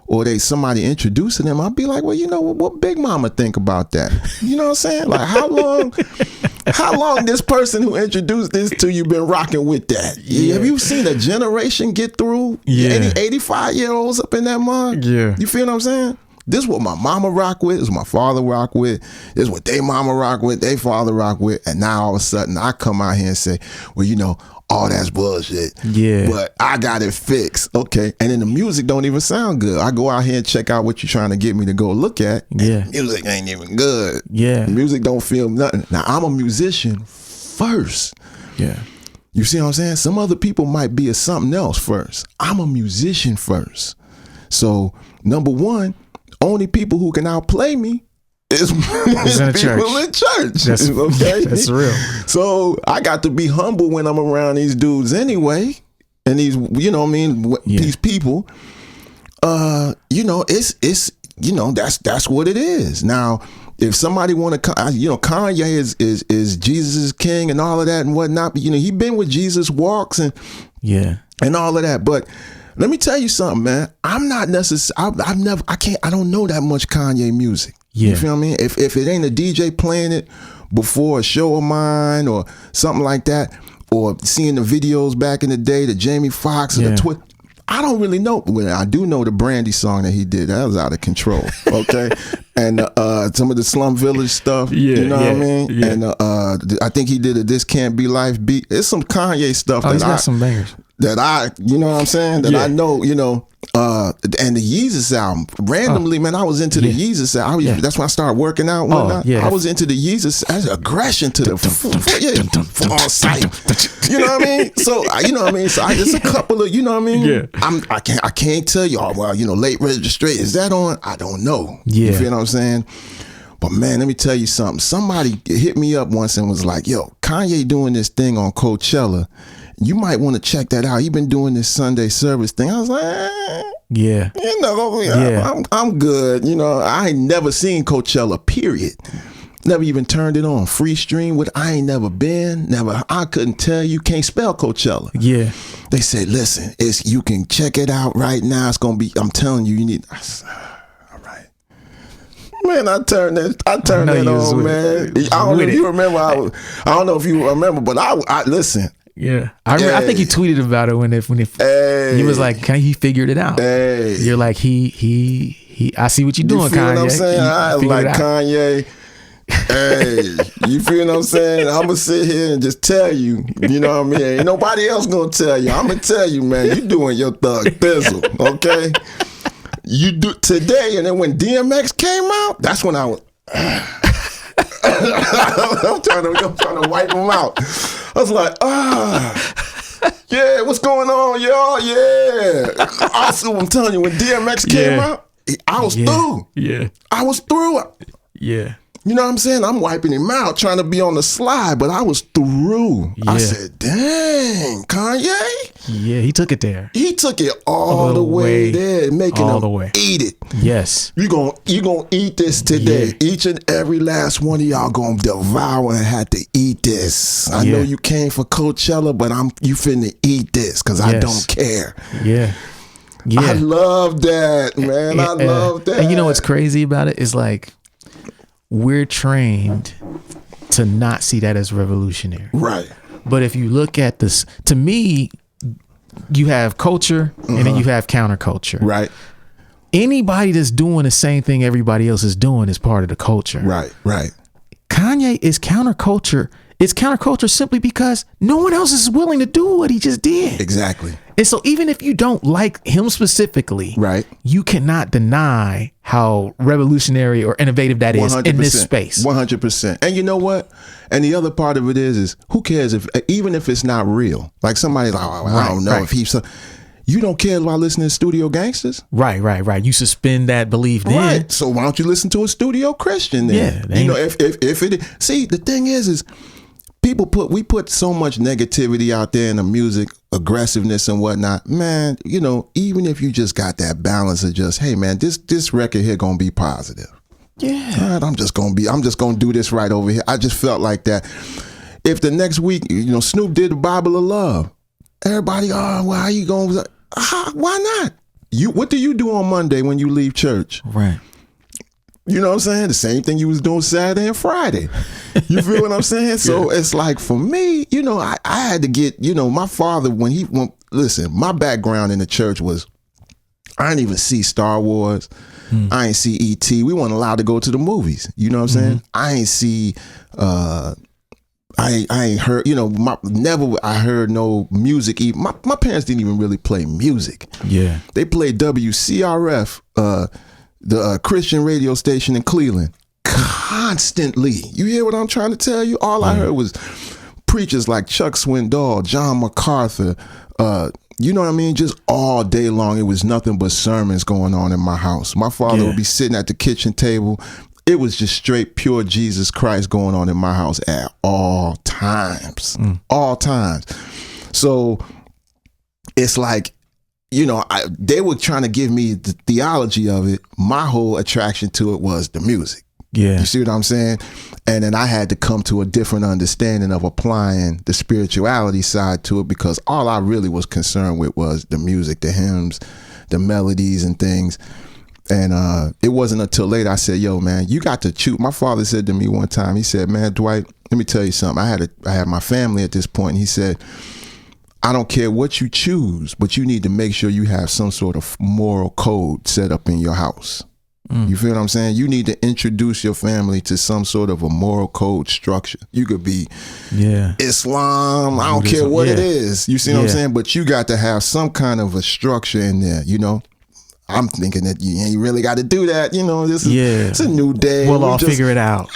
or somebody introducing them. I'd be like, well, you know, what Big Mama think about that? You know what I'm saying? Like, how long this person who introduced this to you been rocking with that? Yeah. Have you seen a generation get through? Yeah. Any 85-year-olds up in that mug? Yeah. You feel what I'm saying? This is what my mama rock with. This is what my father rock with. This is what they mama rock with, they father rock with. And now all of a sudden I come out here and say, well, you know, all that's bullshit. Yeah. But I got it fixed. Okay. And then the music don't even sound good. I go out here and check out what you're trying to get me to go look at. Yeah. Music ain't even good. Yeah. The music don't feel nothing. Now I'm a musician first. Yeah. You see what I'm saying? Some other people might be a something else first. I'm a musician first. So number one, only people who can outplay me is people in church. That's, okay? That's real. So I got to be humble when I'm around these dudes anyway. And these, you know what I mean, these people, you know, it's you know, that's what it is. Now, if somebody want to, you know, Kanye is Jesus' king and all of that and whatnot, but you know, he been with Jesus walks and all of that. But let me tell you something, man. I'm not necessarily, I don't know that much Kanye music. Yeah. You feel me? If it ain't a DJ playing it before a show of mine or something like that, or seeing the videos back in the day, the Jamie Foxx or the Twitter, I don't really know. Well, I do know the Brandy song that he did. That was out of control. Okay. And some of the Slum Village stuff, you know what I mean? Yeah. And I think he did a This Can't Be Life beat. It's some Kanye stuff he's got some bangers. That you know what I'm saying? That I know, you know, and the Yeezus album. Randomly, man, I was into the Yeezus album. That's when I started working out and whatnot. I was into the Yeezus as aggression to the on site. You know what I mean? So, you know what I mean? So, it's a couple of, you know what I mean? Yeah. I can't tell you, oh, well, you know, Late Registration. Is that on? I don't know. Yeah. You feel what I'm saying? But man, let me tell you something. Somebody hit me up once and was like, yo, Kanye doing this thing on Coachella. You might want to check that out. He been doing this Sunday service thing. I was like, you know, I'm good. You know, I ain't never seen Coachella, period. Never even turned it on. Free stream with, I ain't never been, I couldn't tell you, can't spell Coachella. Yeah. They said, listen, you can check it out right now. It's going to be, I'm telling you, you need, I said, all right. Man, I turned that on, man. I don't know if you remember. I don't know if you remember, but I listen. Yeah, I think he tweeted about it when he was like, he figured it out. Hey. You're like, he I see what you're doing, you feel Kanye. What I'm saying? I like Kanye. Hey, you feel what I'm saying? I'm gonna sit here and just tell you, you know what I mean? Ain't nobody else gonna tell you. I'm gonna tell you, man, you doing your thug thizzle, okay? You do today, and then when DMX came out, that's when I was I'm trying to wipe him out. I was like, yeah, what's going on, y'all? Yeah. Also, I'm telling you, when DMX came out, I was through. Yeah. I was through. Yeah. You know what I'm saying? I'm wiping him out, trying to be on the slide, but I was through. Yeah. I said, dang, Kanye? Yeah, he took it there. He took it all the way there, making all them the way. eat it. Yes. You gonna eat this today. Each and every last one of y'all gonna devour and have to eat this. I know you came for Coachella, but you finna eat this because I don't care. Yeah. Yeah. I love that, man. I love that. And you know what's crazy about it is like we're trained to not see that as revolutionary. Right. But if you look at this, to me, you have culture and then you have counterculture. Right. Anybody that's doing the same thing everybody else is doing is part of the culture. Right. Right. Kanye is counterculture. It's counterculture simply because no one else is willing to do what he just did. Exactly. And so even if you don't like him specifically, right, you cannot deny how revolutionary or innovative that is 100%, in this space. 100%. And you know what? And the other part of it is who cares if, even if it's not real, like somebody's like, oh, I don't know if he's, you don't care about listening to Studio Gangsters? Right. You suspend that belief then. Right. So why don't you listen to a Studio Christian then? Yeah. You know, if it, see, the thing is we put so much negativity out there in the music, aggressiveness and whatnot. Man, you know, even if you just got that balance of just, hey man, this record here gonna be positive. Yeah. All right, I'm just gonna do this right over here. I just felt like that. If the next week, you know, Snoop did the Bible of Love, everybody, oh, well, how you gonna? Why not? What do you do on Monday when you leave church? Right. You know what I'm saying? The same thing you was doing Saturday and Friday. You feel what I'm saying? So it's like for me, you know, I had to get, you know, my father, listen, my background in the church was, I didn't even see Star Wars. I ain't see E.T. We weren't allowed to go to the movies. You know what I'm saying? I ain't see, I ain't heard, you know, I heard no music. My parents didn't even really play music. Yeah. They played WCRF, the Christian radio station in Cleveland, constantly. You hear what I'm trying to tell you? All I heard was preachers like Chuck Swindoll, John MacArthur, you know what I mean? Just all day long, it was nothing but sermons going on in my house. My father would be sitting at the kitchen table. It was just straight pure Jesus Christ going on in my house at all times. All times. So it's like, you know, they were trying to give me the theology of it. My whole attraction to it was the music. Yeah. You see what I'm saying? And then I had to come to a different understanding of applying the spirituality side to it, because all I really was concerned with was the music, the hymns, the melodies and things. And it wasn't until later I said, yo, man, you got to choose. My father said to me one time, he said, man, Dwight, let me tell you something. I had my family at this point, and he said, I don't care what you choose, but you need to make sure you have some sort of moral code set up in your house. You feel what I'm saying? You need to introduce your family to some sort of a moral code structure. You could be Islam, I don't care what it is. You see what I'm saying? But you got to have some kind of a structure in there, you know? I'm thinking that you ain't really got to do that. You know, it's a new day. We'll all figure it out.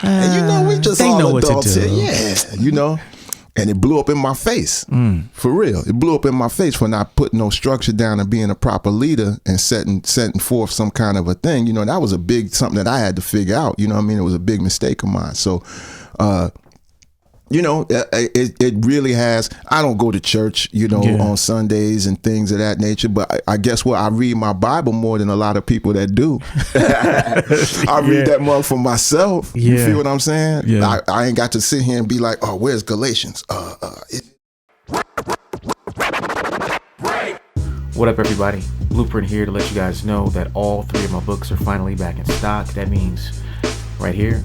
And you know, we just they all know adults what to do. here. Yeah, you know? And it blew up in my face, for real. It blew up in my face for not putting no structure down and being a proper leader and setting forth some kind of a thing. You know, that was something that I had to figure out. You know what I mean? It was a big mistake of mine. So, you know, it really has. I don't go to church, you know, on Sundays and things of that nature. But I guess what? I read my Bible more than a lot of people that do. I read that mug for myself. You feel what I'm saying? Yeah. I ain't got to sit here and be like, oh, where's Galatians? What up, everybody? Blueprint here to let you guys know that all 3 of my books are finally back in stock. That means right here,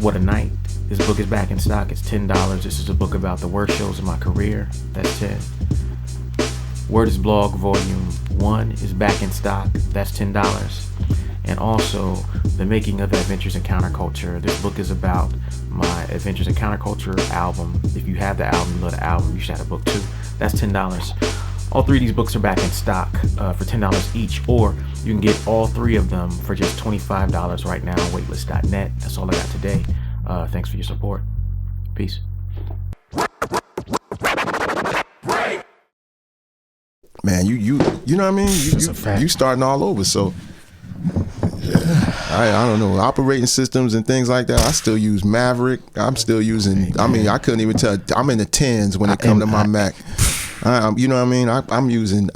What a Night. This book is back in stock. It's $10. This is a book about the worst shows of my career. That's 10. Word is Blog Volume 1 is back in stock. That's $10. And also, The Making of Adventures in Counterculture. This book is about my Adventures in Counterculture album. If you have the album, you love the album, you should have a book too. That's $10. All 3 of these books are back in stock for $10 each, or you can get all 3 of them for just $25 right now on waitlist.net. That's all I got today. Thanks for your support. Peace. man, you know what I mean? You starting all over. So I don't know, operating systems and things like that. I still use Maverick. I'm still using. I mean, I couldn't even tell. I'm in the 10s when it comes to my Mac. You know what I mean? I'm using.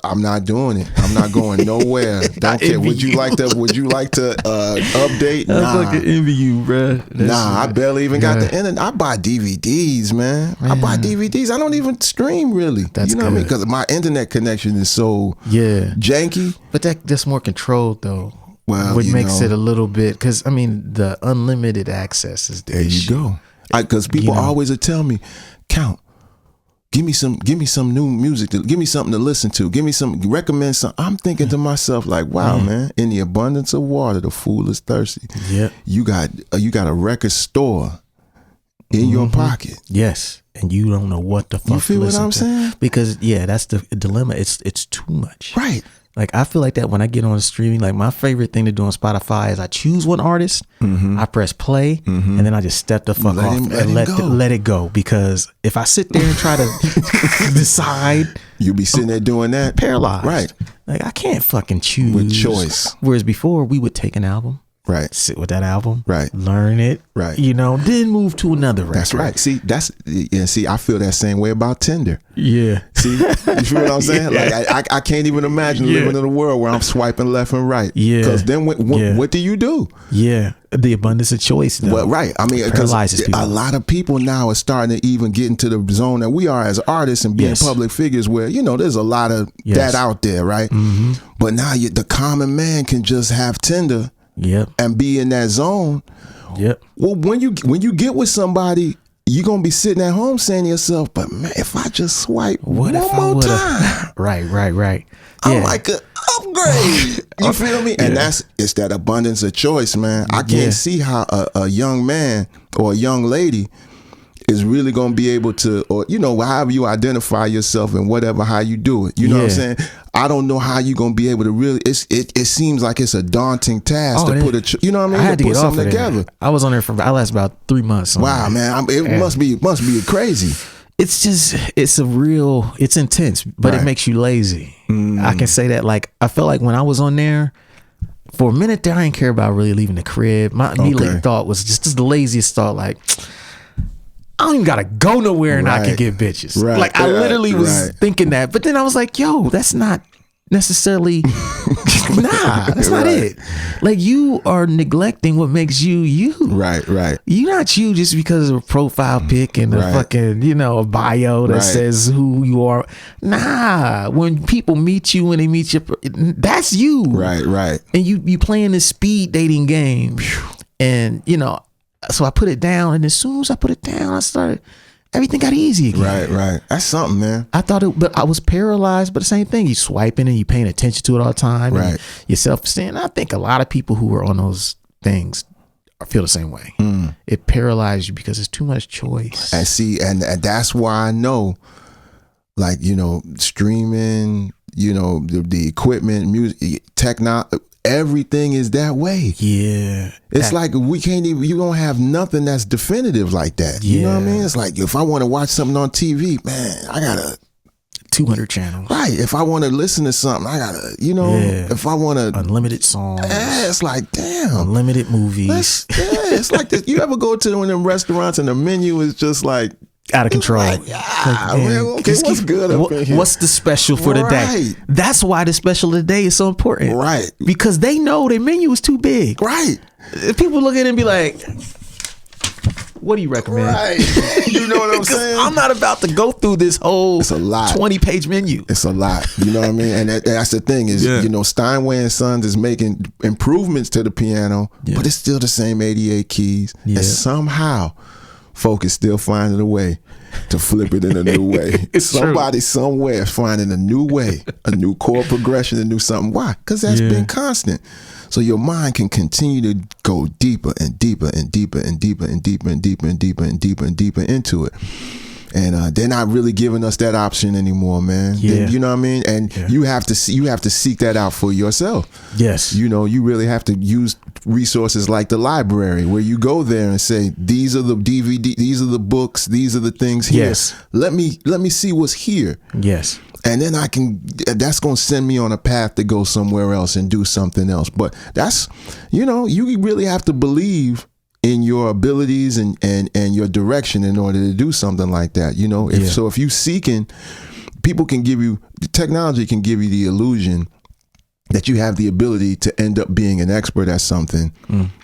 I'm not doing it. I'm not going nowhere. Don't care. Would you like to update? I Nah. fucking envy you, bro. I barely even got the internet. I buy DVDs, man. I buy DVDs. I don't even stream really. That's you know what I mean? good. Because my internet connection is so janky. But that's more controlled though. Well, which makes know, it a little bit, because I mean the unlimited access is the there issue. you go. Because people always would tell me, Count, give me some new music. Give me something to listen to. Recommend something. I'm thinking to myself like, wow, man. In the abundance of water, the fool is thirsty. Yeah, you got a record store in your pocket. Yes, and you don't know what the fuck. You feel to what I'm to. saying? Because that's the dilemma. It's too much. Right. Like I feel like that when I get on streaming. Like my favorite thing to do on Spotify is I choose one artist, I press play, and then I just step the fuck off and let it go. Because if I sit there and try to decide, you be sitting there doing that, paralyzed. Right. Like I can't fucking choose with choice. Whereas before we would take an album. Right. Sit with that album. Right. Learn it. Right. Then move to another record. That's right. See, I feel that same way about Tinder. Yeah. See, you feel what I'm saying? Yeah. Like I can't even imagine living in a world where I'm swiping left and right. Yeah. Because then what do you do? Yeah. The abundance of choice. Though. Well, right. I mean, because a lot of people now are starting to even get into the zone that we are as artists and being public figures where, there's a lot of that out there, right? Mm-hmm. But now the common man can just have Tinder. Yep. And be in that zone. Yep. Well, when you get with somebody, you're gonna be sitting at home saying to yourself, "But man, if I just swipe one more time, right, I like an upgrade." You feel me? And it's that abundance of choice, man. I can't see how a young man or a young lady is really gonna be able to, or however you identify yourself and whatever how you do it. You know what I'm saying? I don't know how you gonna be able to really. It seems like it's a daunting task to put I had to put get something off of together. I was on there I lasted about 3 months. Wow, man, it must be crazy. It's intense, but it makes you lazy. I can say that. Like I felt like when I was on there. For a minute there, I didn't care about really leaving the crib. My immediate thought was just the laziest thought, like, I don't even gotta go nowhere and I can get bitches. Right. Like I literally was thinking that, but then I was like, yo, that's not necessarily that's not it. Like you are neglecting what makes you. Right. You're not you just because of a profile pic and a fucking, a bio that says who you are. Nah. When people meet you and they meet you, that's you. Right. And you playing this speed dating game. And so I put it down, and as soon as I put it down, everything got easy again. Right. That's something, man. I thought but I was paralyzed, but the same thing. You swiping and you paying attention to it all the time. Right. And your self-esteem. I think a lot of people who are on those things feel the same way. It paralyzed you because it's too much choice. And see, and that's why I know, like, streaming, the equipment, music, technology, everything is that way. Yeah. It's like you don't have nothing that's definitive like that. You know what I mean? It's like if I want to watch something on TV, man, I gotta 200 channels. Right. If I want to listen to something, I gotta, if I want to unlimited songs. It's like, damn. Unlimited movies. It's like this. You ever go to one of them restaurants and the menu is just like out of control. Man, okay, what's good up in here? What's the special for the day? That's why the special of the day is so important. Right. Because they know their menu is too big. Right. People look at it and be like, what do you recommend? Right. You know what I'm saying? I'm not about to go through this whole it's a lot. 20-page menu. It's a lot. You know what I mean? And that's the thing is, Steinway and Sons is making improvements to the piano, but it's still the same 88 keys. And somehow folk is still finding a way to flip it in a new way. Somebody somewhere is finding a new way, a new chord progression, a new something. Why? Because that's been constant. So your mind can continue to go deeper and deeper and deeper and deeper and deeper and deeper and deeper and deeper and deeper into it. And they're not really giving us that option anymore, man. You know what I mean? And you have to seek that out for yourself. Yes. You really have to use resources like the library where you go there and say, these are the DVD, these are the books, these are the things here. Yes. Let me see what's here. Yes. And then that's going to send me on a path to go somewhere else and do something else. But that's, you really have to believe in your abilities and your direction in order to do something like that. If you seeking, technology can give you the illusion that you have the ability to end up being an expert at something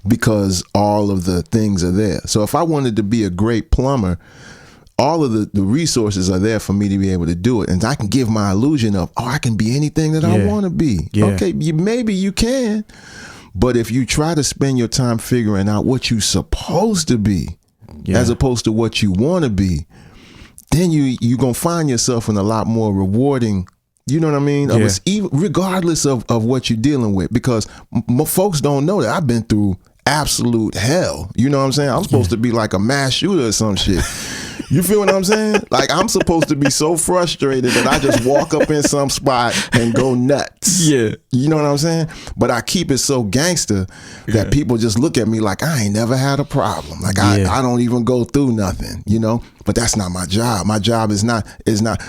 because all of the things are there. So if I wanted to be a great plumber, all of the resources are there for me to be able to do it. And I can give my illusion of, I can be anything that I want to be. Yeah. Okay, maybe you can. But if you try to spend your time figuring out what you're supposed to be as opposed to what you want to be, then you're going to find yourself in a lot more rewarding, you know what I mean? Regardless of what you're dealing with. Because folks don't know that I've been through absolute hell. You know what I'm saying? I'm supposed to be like a mass shooter or some shit. You feel what I'm saying? Like, I'm supposed to be so frustrated that I just walk up in some spot and go nuts. Yeah. You know what I'm saying? But I keep it so gangster that people just look at me like I ain't never had a problem. Like I don't even go through nothing, But that's not my job. My job is not.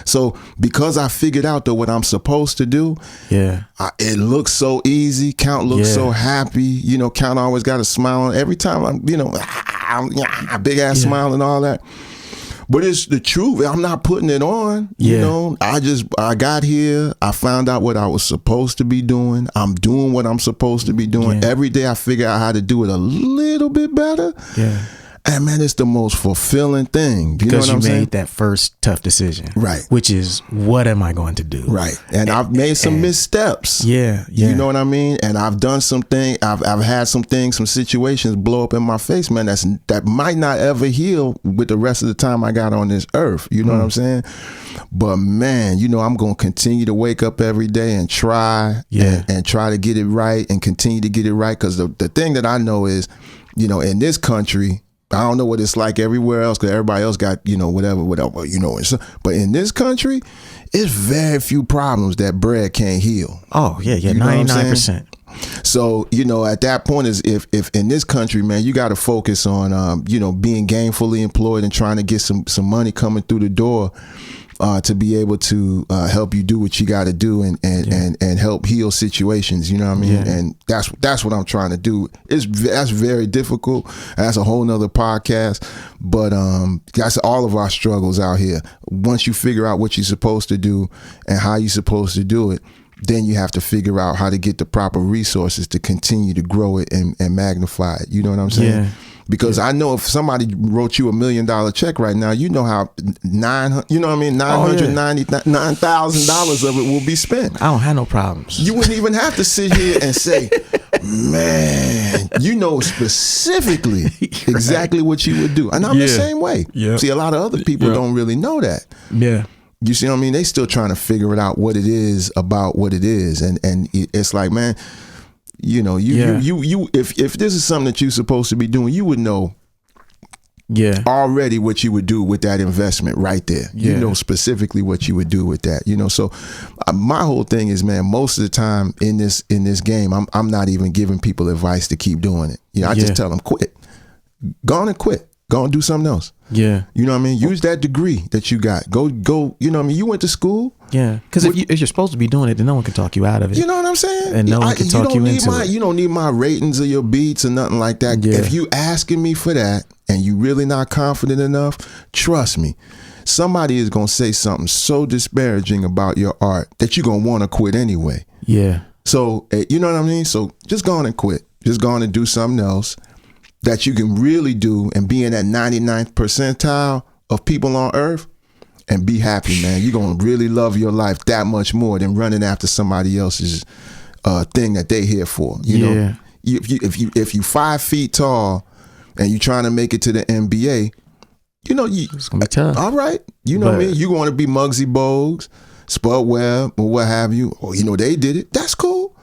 So because I figured out what I'm supposed to do, it looks so easy. Count looks so happy. Count always got a smile on every time I'm, big ass smile and all that. But it's the truth. I'm not putting it on. I got here. I found out what I was supposed to be doing. I'm doing what I'm supposed to be doing. Every day I figure out how to do it a little bit better. Yeah. And man, it's the most fulfilling thing. Because you made that first tough decision. Right. Which is, what am I going to do? Right. And I've made some missteps. Yeah. You know what I mean? And I've done something. I've had some situations blow up in my face, man, that might not ever heal with the rest of the time I got on this earth. You know what I'm saying? But man, I'm going to continue to wake up every day and try and try to get it right and continue to get it right. Because the thing that I know is, in this country, I don't know what it's like everywhere else because everybody else got, whatever. But in this country, it's very few problems that bread can't heal. Oh, yeah, 99%. So, at that point is if in this country, man, you got to focus on, being gainfully employed and trying to get some money coming through the door to be able to help you do what you got to do and help heal situations. You know what I mean? Yeah. And that's what I'm trying to do. That's very difficult. That's a whole nother podcast. But that's all of our struggles out here. Once you figure out what you're supposed to do and how you're supposed to do it, then you have to figure out how to get the proper resources to continue to grow it and magnify it. You know what I'm saying? Yeah. Because I know if somebody wrote you $1 million check right now, you know how $999,000 of it will be spent. I don't have no problems. You wouldn't even have to sit here and say, man, specifically exactly what you would do. And I'm the same way. Yeah. See, a lot of other people don't really know that. Yeah. You see what I mean? They still trying to figure it out what it is about what it is. And it's like, man, if this is something that you're supposed to be doing, you would know already what you would do with that investment right there. You know specifically what you would do with that. So my whole thing is, man, most of the time in this game, I'm not even giving people advice to keep doing it. I just tell them quit. Go on and quit. Go and do something else. Yeah. You know what I mean? Use that degree that you got. Go, you know what I mean? You went to school. Yeah. Because if you're supposed to be doing it, then no one can talk you out of it. You know what I'm saying? And no one can talk you into it. You don't need my ratings or your beats or nothing like that. Yeah. If you asking me for that and you really not confident enough, trust me, somebody is going to say something so disparaging about your art that you're going to want to quit anyway. Yeah. So, you know what I mean? So just go on and quit. Just go on and do something else that you can really do and be in that 99th percentile of people on earth and be happy, man. You're going to really love your life that much more than running after somebody else's thing that they here for. You know, if you 5 feet tall and you're trying to make it to the NBA, it's going to be tough. All right. What I mean? You want to be Muggsy Bogues, Spud Webb, or what have you. Or, they did it. That's cool.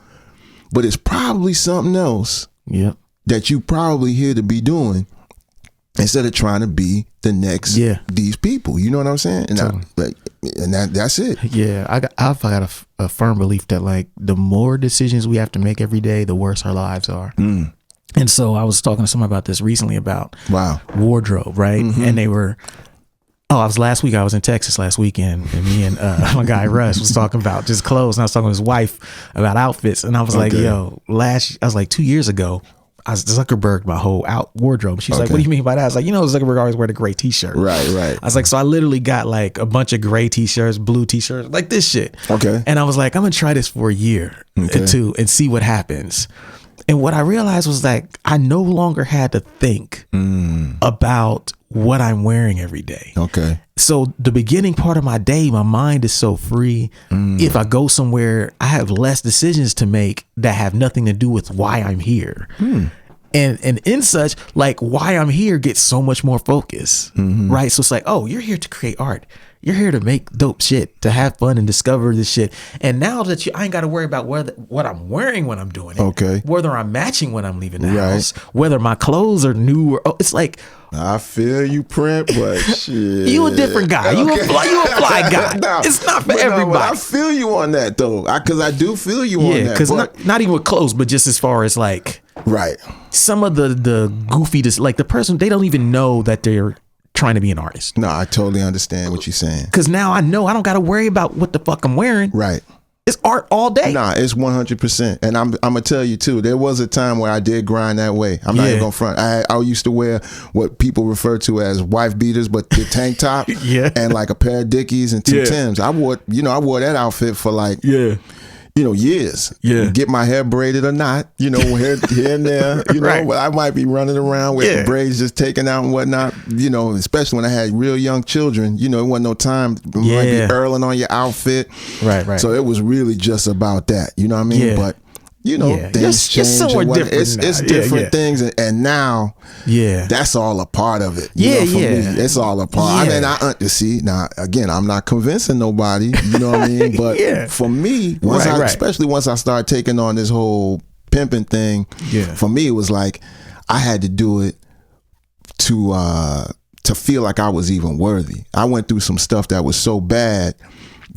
But it's probably something else. Yep. That you probably here to be doing instead of trying to be the next these people. You know what I'm saying? And, that's it. Yeah, I've got a firm belief that like the more decisions we have to make every day, the worse our lives are. Mm. And so I was talking to someone about this recently about wardrobe, right? Mm-hmm. And they were Oh, I was in Texas last weekend, and me and my guy Russ was talking about just clothes, and I was talking to his wife about outfits, and I was like, yo, I was like 2 years ago, I Zuckerberged my whole wardrobe. She's like, what do you mean by that? I was like, Zuckerberg always wear the gray t-shirt. Right. I was like, so I literally got like a bunch of gray t-shirts, blue t-shirts, like this shit. Okay. And I was like, I'm gonna try this for a year or two and see what happens. And what I realized was like, I no longer had to think about what I'm wearing every day. Okay. So the beginning part of my day, my mind is so free. If I go somewhere, I have less decisions to make that have nothing to do with why I'm here. And in such, like, why I'm here gets so much more focus, right? So it's like, oh, you're here to create art. You're here to make dope shit, to have fun and discover this shit. And now that I ain't got to worry about what I'm wearing when I'm doing it. Okay. Whether I'm matching when I'm leaving the house, whether my clothes are new or it's like, I feel you, Print, but shit. You a different guy. You a fly guy. It's not for everybody. But I feel you on that though, because I do feel you on that. Yeah, because not even with clothes, but just as far as like, right. Some of the goofy, like the person, they don't even know that they're trying to be an artist. No, I totally understand what you're saying. Because now I know I don't got to worry about what the fuck I'm wearing. Right. It's art all day. Nah, it's 100%. And I'm gonna tell you too, there was a time where I did grind that way. I'm not even gonna front. I used to wear what people refer to as wife beaters, but the tank top and like a pair of Dickies and two Timbs. I wore that outfit for like years. Yeah. Get my hair braided or not, here and there, right. But I might be running around with the braids just taken out and whatnot, especially when I had real young children, it wasn't no time. You might be earling on your outfit. Right. So it was really just about that, you know what I mean? Yeah. But things change. It's somewhat different. It's different things, and now, that's all a part of it. For me, it's all a part. Yeah. I mean, see now again, I'm not convincing nobody. You know what I mean? But for me, especially once I started taking on this whole pimping thing, for me it was like I had to do it to feel like I was even worthy. I went through some stuff that was so bad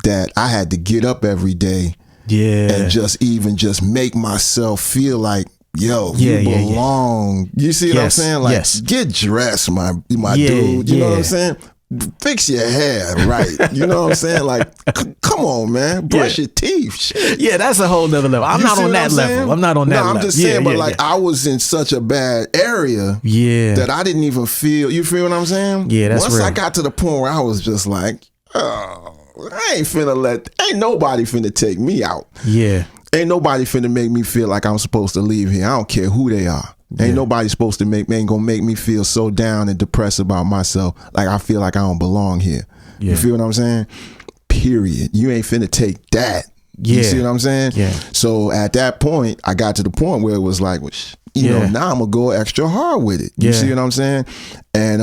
that I had to get up every day. And just make myself feel like, yo, you belong. You see what I'm saying? Like, get dressed, my dude. You know what I'm saying? Fix your hair right. You know what I'm saying? Like, come on, man. Brush your teeth. Shit. Yeah, that's a whole nother level. I'm not on that level. I'm not on that level. I'm just saying, but like, I was in such a bad area that I didn't even feel. You feel what I'm saying? Yeah, that's Once real. I got to the point where I was just like, ain't nobody finna take me out. Yeah. Ain't nobody finna make me feel like I'm supposed to leave here. I don't care who they are. Ain't nobody supposed to ain't gonna make me feel so down and depressed about myself. Like I feel like I don't belong here. Yeah. You feel what I'm saying? Period. You ain't finna take that. You see what I'm saying? Yeah. So at that point, I got to the point where it was like, now I'm gonna go extra hard with it. You see what I'm saying? And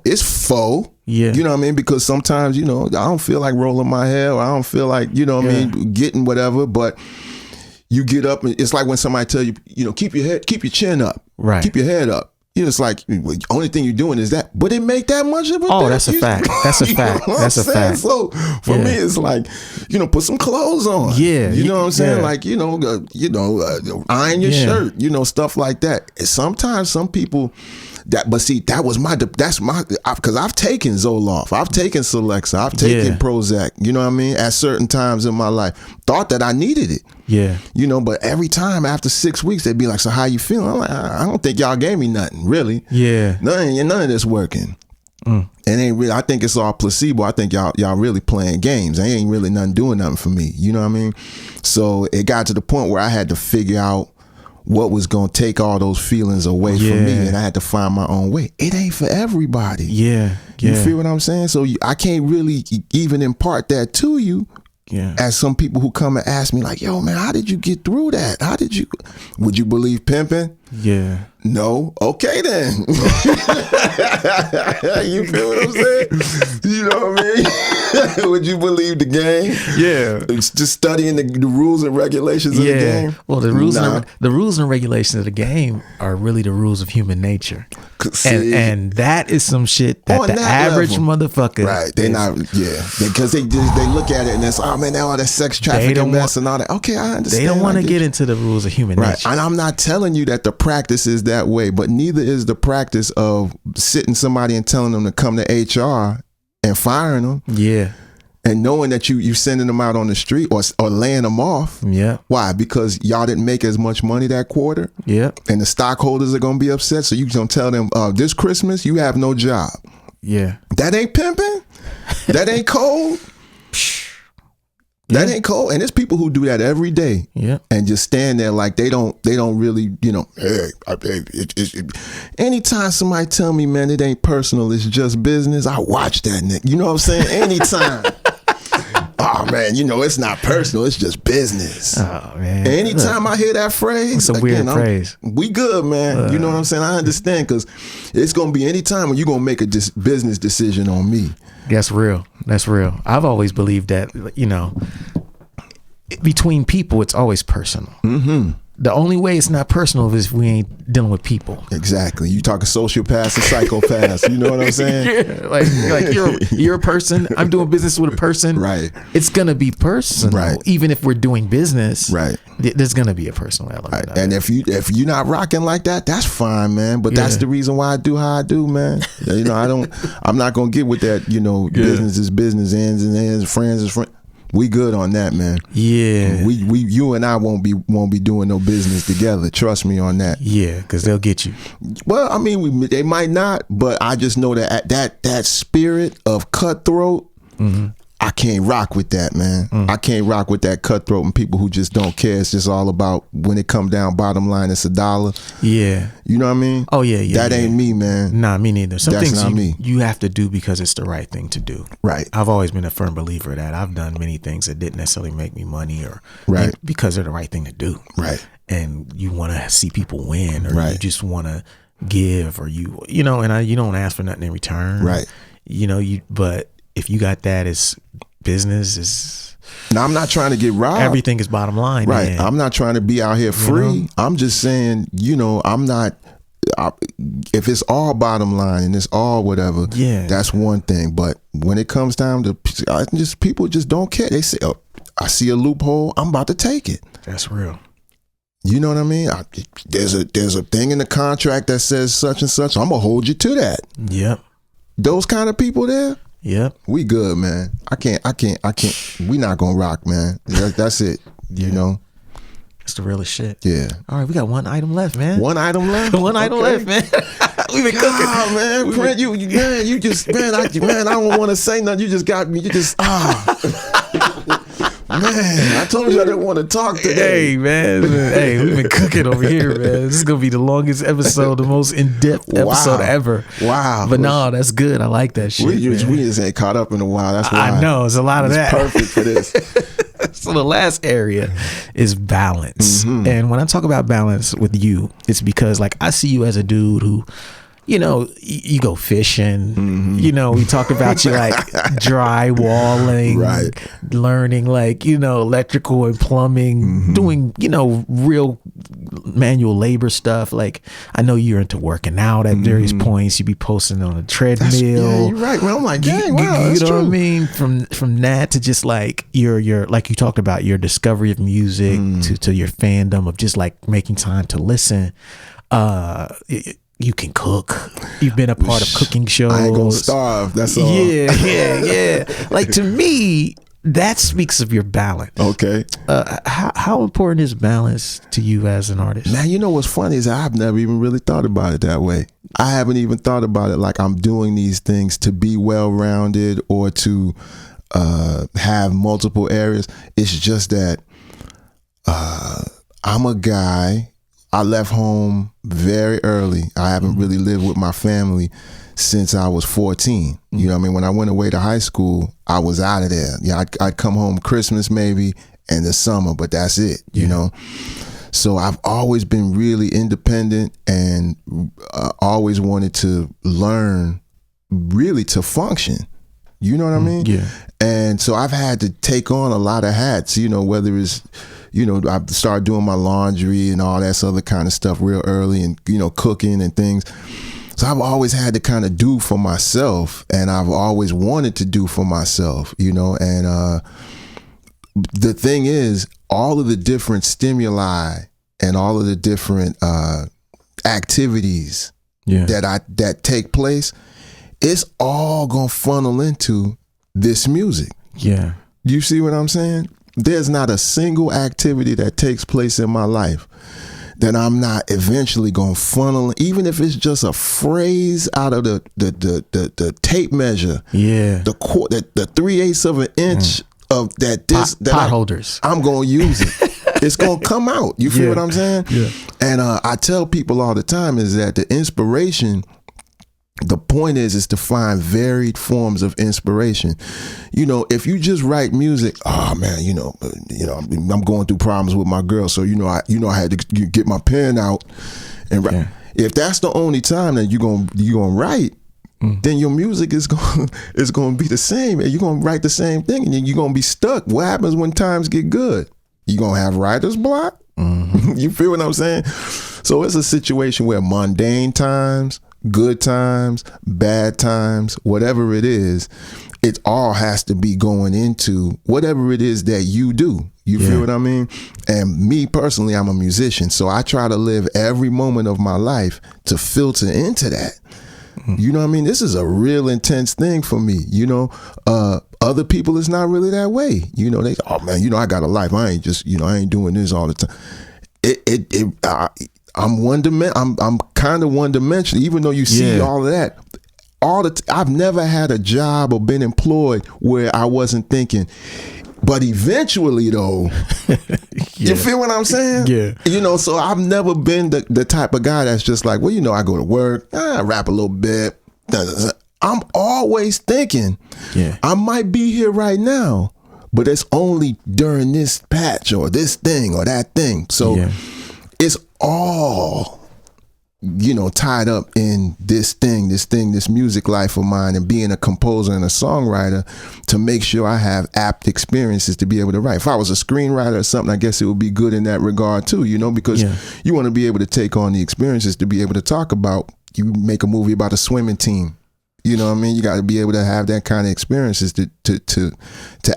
it's faux. Yeah. You know what I mean? Because sometimes, I don't feel like rolling my hair, or I don't feel like, getting whatever, but you get up and it's like when somebody tell you, keep your chin up. Right. Keep your head up. It's like the only thing you're doing is that, but it make that much of a difference. That's a fact. That's a fact. That's a fact. So for me, it's like, put some clothes on. Yeah. You know what I'm saying? Like, iron your shirt, stuff like that. And sometimes some people because I've taken Zoloft, I've taken Celexa, I've taken Prozac, you know what I mean? At certain times in my life, thought that I needed it. Yeah. But every time after 6 weeks, they'd be like, so how you feeling? I'm like, I don't think y'all gave me nothing, really. Yeah. None of this working. It ain't really, I think it's all placebo. I think y'all really playing games. They ain't really doing nothing for me. You know what I mean? So it got to the point where I had to figure out what was going to take all those feelings away from me, and I had to find my own way. It ain't for everybody. Yeah. You feel what I'm saying? So I can't really even impart that to you. Yeah. As some people who come and ask me like, yo, man, how did you get through that? Would you believe pimping? Yeah. No. Okay, then. You feel what I'm saying? You know what I Would you believe the game? Yeah. It's just studying the rules and regulations of the game. Well, the rules and regulations of the game are really the rules of human nature. And that is some shit that the average motherfucker, right? They're not, because they look at it and it's, oh man, all that sex trafficking mess and all that. Okay, I understand. They don't want to get into the rules of human nature. And I'm not telling you that the practice is that way, but neither is the practice of sitting somebody and telling them to come to HR and firing them. Yeah. And knowing that you sending them out on the street or laying them off. Yeah. Why? Because y'all didn't make as much money that quarter. Yeah. And the stockholders are going to be upset. So you going to tell them, this Christmas, you have no job. Yeah. That ain't pimping. That ain't cold. That ain't cold. And there's people who do that every day. Yeah. And just stand there like they don't really, anytime somebody tell me, man, it ain't personal, it's just business, I watch that nigga. You know what I'm saying? Anytime. Oh man, it's not personal, it's just business. Oh man. Anytime I hear that phrase, it's a weird phrase. We good, man. You know what I'm saying? I understand, because it's gonna be any time when you're gonna make a business decision on me. That's real. That's real. I've always believed that, between people, it's always personal. Mm-hmm. The only way it's not personal is if we ain't dealing with people. Exactly. You talking sociopaths and psychopaths. You know what I'm saying? Yeah. Like you're a person. I'm doing business with a person. Right. It's gonna be personal. Right. Even if we're doing business. Right. There's gonna be a personal element. Right. And if you're not rocking like that, that's fine, man. But that's the reason why I do how I do, man. I'm not gonna get with that. Business is business, ends and ends, friends is friends. We good on that, man. Yeah. You and I won't be doing no business together. Trust me on that. Yeah, because they'll get you. Well, I mean, they might not, but I just know that spirit of cutthroat. Mm-hmm. I can't rock with that, man. I can't rock with that cutthroat and people who just don't care. It's just all about, when it come down, bottom line, it's $1. Yeah. You know what I mean? Oh, yeah. That ain't me, man. Nah, me neither. Some things you have to do because it's the right thing to do. Right. I've always been a firm believer of that. I've done many things that didn't necessarily make me money or because they're the right thing to do. Right. And you want to see people win, or you just want to give, or you don't ask for nothing in return. Right. But if you got that as business, is now, I'm not trying to get robbed. Everything is bottom line. Right. Man. I'm not trying to be out here free. I'm just saying, I'm not. If it's all bottom line and it's all whatever, that's one thing. But when it comes down to people just don't care. They say, "Oh, I see a loophole, I'm about to take it." That's real. You know what I mean? There's a thing in the contract that says such and such. I'm gonna hold you to that. Yep. Those kind of people there. Yep. We good, man. I can't. We not gonna rock, man. That's it. You know. It's the realest shit. Yeah. All right, we got one item left, man. One item left. One item left, man. We've been cooking. Oh man, Brent, you just I don't want to say nothing. You just got me. You just Man, I told you I didn't want to talk today. Hey, man. Hey, we've been cooking over here, man. This is going to be the longest episode, the most in-depth episode ever. Wow. But no, that's good. I like that shit. We just ain't caught up in a while. That's why. I know. It's a lot of that. Perfect for this. So the last area is balance. Mm-hmm. And when I talk about balance with you, it's because I see you as a dude who, you go fishing, we talk about you drywalling, right, learning electrical and plumbing, doing, real manual labor stuff. I know you're into working out at various points. You be posting on a treadmill. You're right. Well, I'm like, dang, wow, you know true. what I mean? From that to just your like you talked about, your discovery of music to your fandom of just making time to listen. You can cook. You've been a part of cooking shows. I ain't gonna starve. That's all. Yeah. To me, that speaks of your balance. Okay. How important is balance to you as an artist? Now, what's funny is I've never even really thought about it that way. I haven't even thought about it like I'm doing these things to be well-rounded or to have multiple areas. It's just that I'm a guy. I left home very early. I haven't really lived with my family since I was 14. You know what I mean? When I went away to high school, I was out of there. Yeah, I'd come home Christmas maybe and the summer, but that's it, you know? So I've always been really independent and always wanted to learn really to function. You know what I mean? Yeah. And so I've had to take on a lot of hats, whether it's, I started doing my laundry and all that other kind of stuff real early, and, cooking and things. So I've always had to kind of do for myself, and I've always wanted to do for myself, and the thing is, all of the different stimuli and all of the different activities that take place, it's all gonna funnel into this music. Yeah. You see what I'm saying? There's not a single activity that takes place in my life that I'm not eventually gonna funnel, even if it's just a phrase out of the tape measure. Yeah. The 3/8 of an inch of that pot holders. I'm gonna use it. It's gonna come out. You feel what I'm saying? Yeah. And I tell people all the time is that the inspiration, the point is to find varied forms of inspiration. If you just write music, oh man, I'm going through problems with my girl, so I had to get my pen out and write. Yeah. If that's the only time that you're gonna write, then your music is going to be the same, and you're gonna write the same thing, and then you're gonna be stuck. What happens when times get good? You're gonna have writer's block. Mm-hmm. You feel what I'm saying? So it's a situation where mundane times, good times, bad times, whatever it is, it all has to be going into whatever it is that you do. You feel what I mean? And me personally, I'm a musician, so I try to live every moment of my life to filter into that. You know what I mean? This is a real intense thing for me. Other people, it's not really that way. They, oh man, I got a life. I ain't just, I ain't doing this all the time. I'm kind of one dimensional, even though you see all of that. I've never had a job or been employed where I wasn't thinking, but eventually though, you feel what I'm saying? Yeah. So I've never been the type of guy that's just like, well, I go to work, I rap a little bit. I'm always thinking, I might be here right now, but it's only during this patch or this thing or that thing. So it's all, tied up in this music life of mine, and being a composer and a songwriter to make sure I have apt experiences to be able to write. If I was a screenwriter or something, I guess it would be good in that regard too, because you want to be able to take on the experiences to be able to talk about. You make a movie about a swimming team. You know what I mean? You got to be able to have that kind of experiences to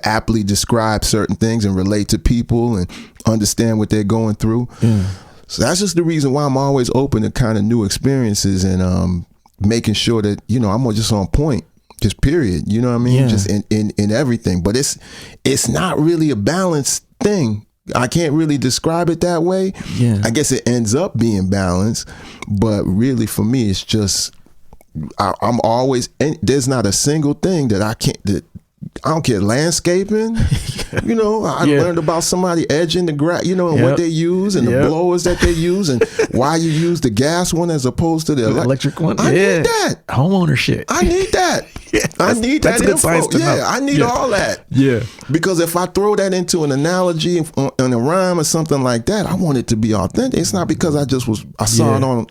aptly describe certain things and relate to people and understand what they're going through. Yeah. So that's just the reason why I'm always open to kind of new experiences and making sure that, I'm just on point, just period. You know what I mean? Yeah. Just in everything. But it's not really a balanced thing. I can't really describe it that way. Yeah. I guess it ends up being balanced, but really for me, it's just, I'm always, there's not a single thing that I don't care. Landscaping, I learned about somebody edging the grass, and what they use and the blowers that they use and why you use the gas one as opposed to the electric one. I need that. Homeowner shit. I need that. I need that info. I need all that. Yeah. Because if I throw that into an analogy and a rhyme or something like that, I want it to be authentic. It's not because I saw it on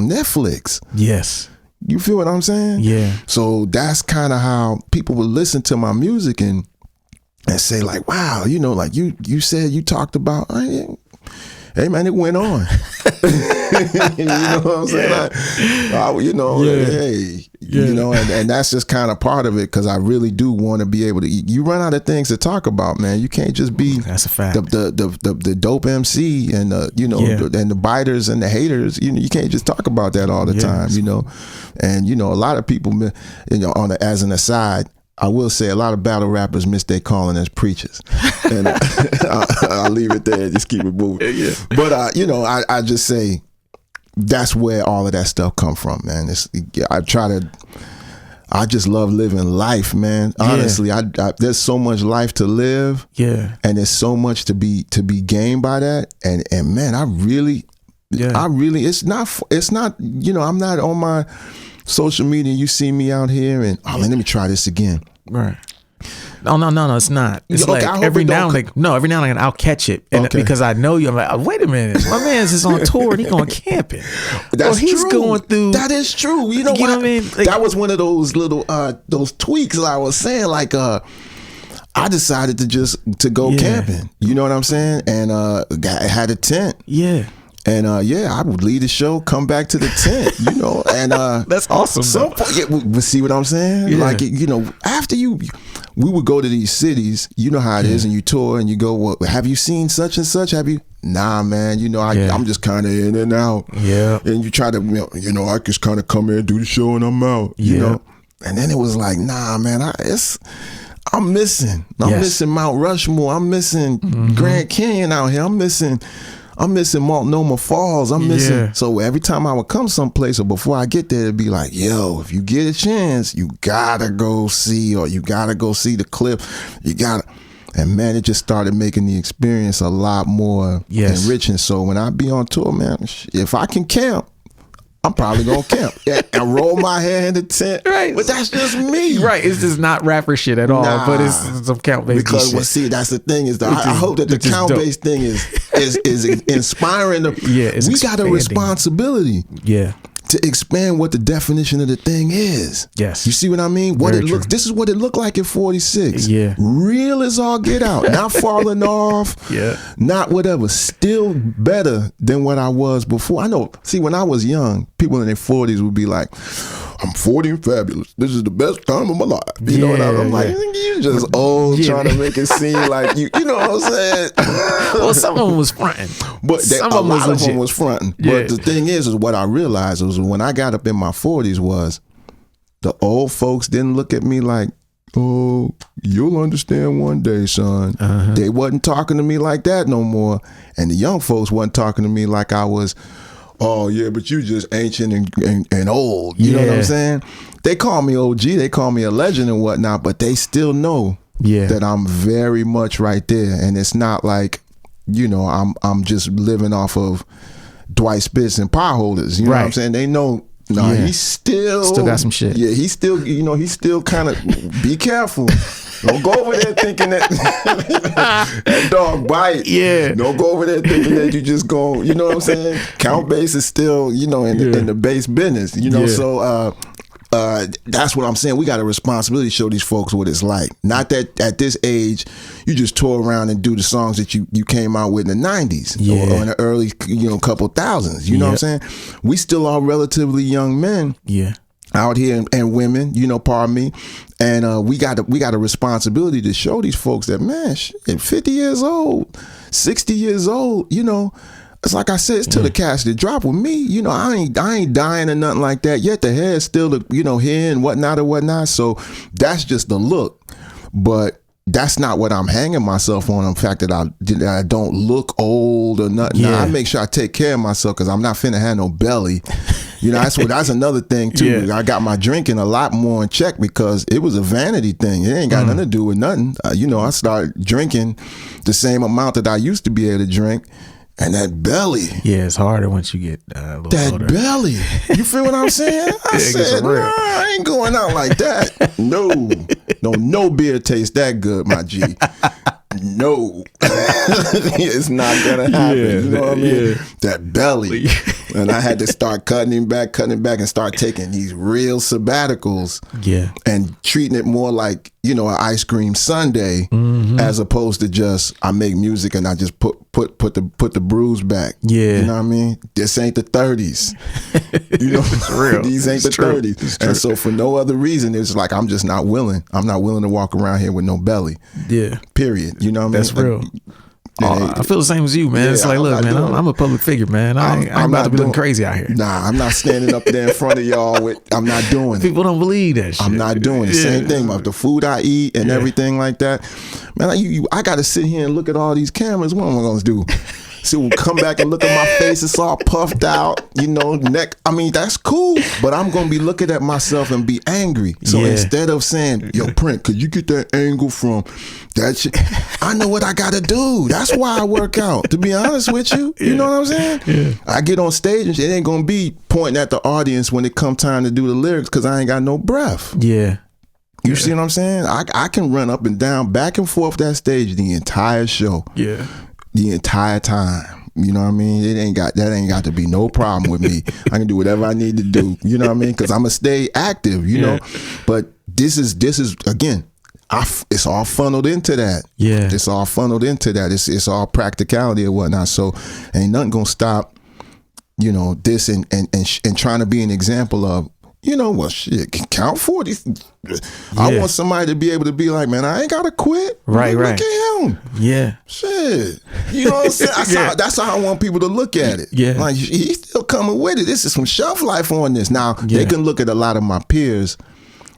Netflix. Yes. You feel what I'm saying? Yeah. So that's kind of how people would listen to my music and say like, wow, like you said, you talked about, hey man, it went on. You know what I'm saying? And that's just kind of part of it, because I really do want to be able to. You run out of things to talk about, man. You can't just be that's a fact. The dope MC and and the biters and the haters. You can't just talk about that all the time. And a lot of people, as an aside, I will say a lot of battle rappers miss their calling as preachers, and I'll leave it there. Just keep it moving. Yeah. But I just say that's where all of that stuff come from, man. I just love living life, man. Honestly, there's so much life to live, and there's so much to be gained by that, and man, I really, it's not. I'm not on my social media. You see me out here, and let me try this again. Right. Oh no, it's not. It's Okay, I like hope every it now don't- and then I'll catch it, and Okay. because I know you, I'm like, oh, wait a minute, my man's is on tour and he going camping. That's or he's true. going through. That is true. You know You know what? what I mean? Like- that was one of those little those tweaks that I was saying. Like I decided to go camping. You know what I'm saying? And had a tent. Yeah. And I would leave the show, come back to the tent, you know, and That's awesome. Some, but see what I'm saying? Yeah. Like, you know, after we would go to these cities, you know how it is, and you tour and you go, well, have you seen such and such? Have you? Nah, man, you know, I'm just kind of in and out. Yeah. And you try to, you know, I just kind of come here, do the show, and I'm out, you know. And then it was like, nah, man, I'm missing Mount Rushmore. I'm missing Grand Canyon out here. I'm missing Multnomah Falls. I'm missing. Yeah. So every time I would come someplace, or before I get there, it'd be like, yo, if you get a chance, you gotta go see the cliff. You gotta. And man, it just started making the experience a lot more enriching. So when I be on tour, man, if I can camp, I'm probably gonna camp and roll my hair in the tent. Right. But that's just me. Right. It's just not rapper shit at all, but it's some count based Because shit. well, see, that's the thing is that I hope that the which is count dope. based thing is inspiring. It's we got a expanding. responsibility Yeah. to expand what the definition of the thing is. Yes. You see what I mean? What Very it looks. true. This is what it looked like at 46. Yeah. Real as all get out. Not falling off. Yeah. Not whatever. Still better than what I was before. I know. See, when I was young, people in their 40s would be like, I'm 40 and fabulous. This is the best time of my life. You know what I mean? I'm like, you just old trying to make it seem like you know what I'm saying? Well, some of them was fronting. But some a of them was lot of them legit. was fronting. Yeah. But the thing is what I realized was when I got up in my 40s was the old folks didn't look at me like, oh, you'll understand one day, son. They wasn't talking to me like that no more. And the young folks wasn't talking to me like I was, oh yeah, but you just ancient and old. You know what I'm saying? They call me OG, they call me a legend and whatnot, but they still know that I'm very much right there. And it's not like, you know, I'm just living off of Dwight Spitz and pie holders. You know what I'm saying? They know. No, he still got some shit. Yeah, he's still kind of be careful. Don't go over there thinking that that dog bite. Yeah. Don't go over there thinking that you just go, you know what I'm saying? Count base is still, you know, in the base business, you know. So that's what I'm saying. We got a responsibility to show these folks what it's like. Not that at this age you just tour around and do the songs that you came out with in the 90s or in the early, you know, couple thousands. You know what I'm saying? We still are relatively young men. Yeah. Out here and women, you know, pardon me, and we got a responsibility to show these folks that, man, at 50 years old, 60 years old, you know, it's like I said, it's till the cash that drop with me. You know, I ain't dying or nothing like that. Yet the hair is still, you know, here and whatnot. So that's just the look, but that's not what I'm hanging myself on. The fact that I don't look old or nothing. Yeah. Nah, I make sure I take care of myself because I'm not finna have no belly. You know, that's another thing too. Yeah. I got my drinking a lot more in check because it was a vanity thing. It ain't got nothing to do with nothing. You know, I started drinking the same amount that I used to be able to drink. And that belly. Yeah, it's harder once you get a little older. That belly. You feel what I'm saying? I it gets said, real. nah, I ain't going out like that. No beer tastes that good, my G. No. It's not gonna happen. You know what I mean? That belly. And I had to start cutting it back and start taking these real sabbaticals. Yeah. And treating it more like, you know, an ice cream sundae as opposed to just I make music and I just put the bruise back. Yeah. You know what I mean? This ain't the 30s. You know, It's real. These ain't the 30s. And so for no other reason, it's like I'm just not willing. I'm not willing to walk around here with no belly. Yeah. Period. You know what I mean? That's real. I feel the same as you, man. Yeah, it's like, look, man, I'm a public figure, man. I ain't about to be looking crazy out here. Nah, I'm not standing up there in front of y'all with. I'm not doing it. People don't believe that shit. I'm not doing it. Same thing about the food I eat and everything like that. Man, I got to sit here and look at all these cameras. What am I going to do? So come back and look at my face. It's all puffed out, you know, neck. I mean, that's cool, but I'm going to be looking at myself and be angry. So instead of saying, yo, Print, could you get that angle from that shit? I know what I got to do. That's why I work out, to be honest with you. You know what I'm saying? Yeah. I get on stage and it ain't going to be pointing at the audience when it come time to do the lyrics because I ain't got no breath. Yeah. You see what I'm saying? I can run up and down, back and forth that stage the entire show. Yeah. The entire time. You know what I mean? That ain't got to be no problem with me. I can do whatever I need to do. You know what I mean? Because I'm gonna stay active. You know. But this is again. It's all funneled into that. Yeah. It's all funneled into that. It's all practicality and whatnot. So ain't nothing gonna stop, you know, this and trying to be an example of, you know, well, shit, count 40. I want somebody to be able to be like, man, I ain't gotta quit. Right. Look at him. Yeah. Shit. You know what I'm saying? That's how I want people to look at it. Yeah. Like, he's still coming with it. This is some shelf life on this. Now, they can look at a lot of my peers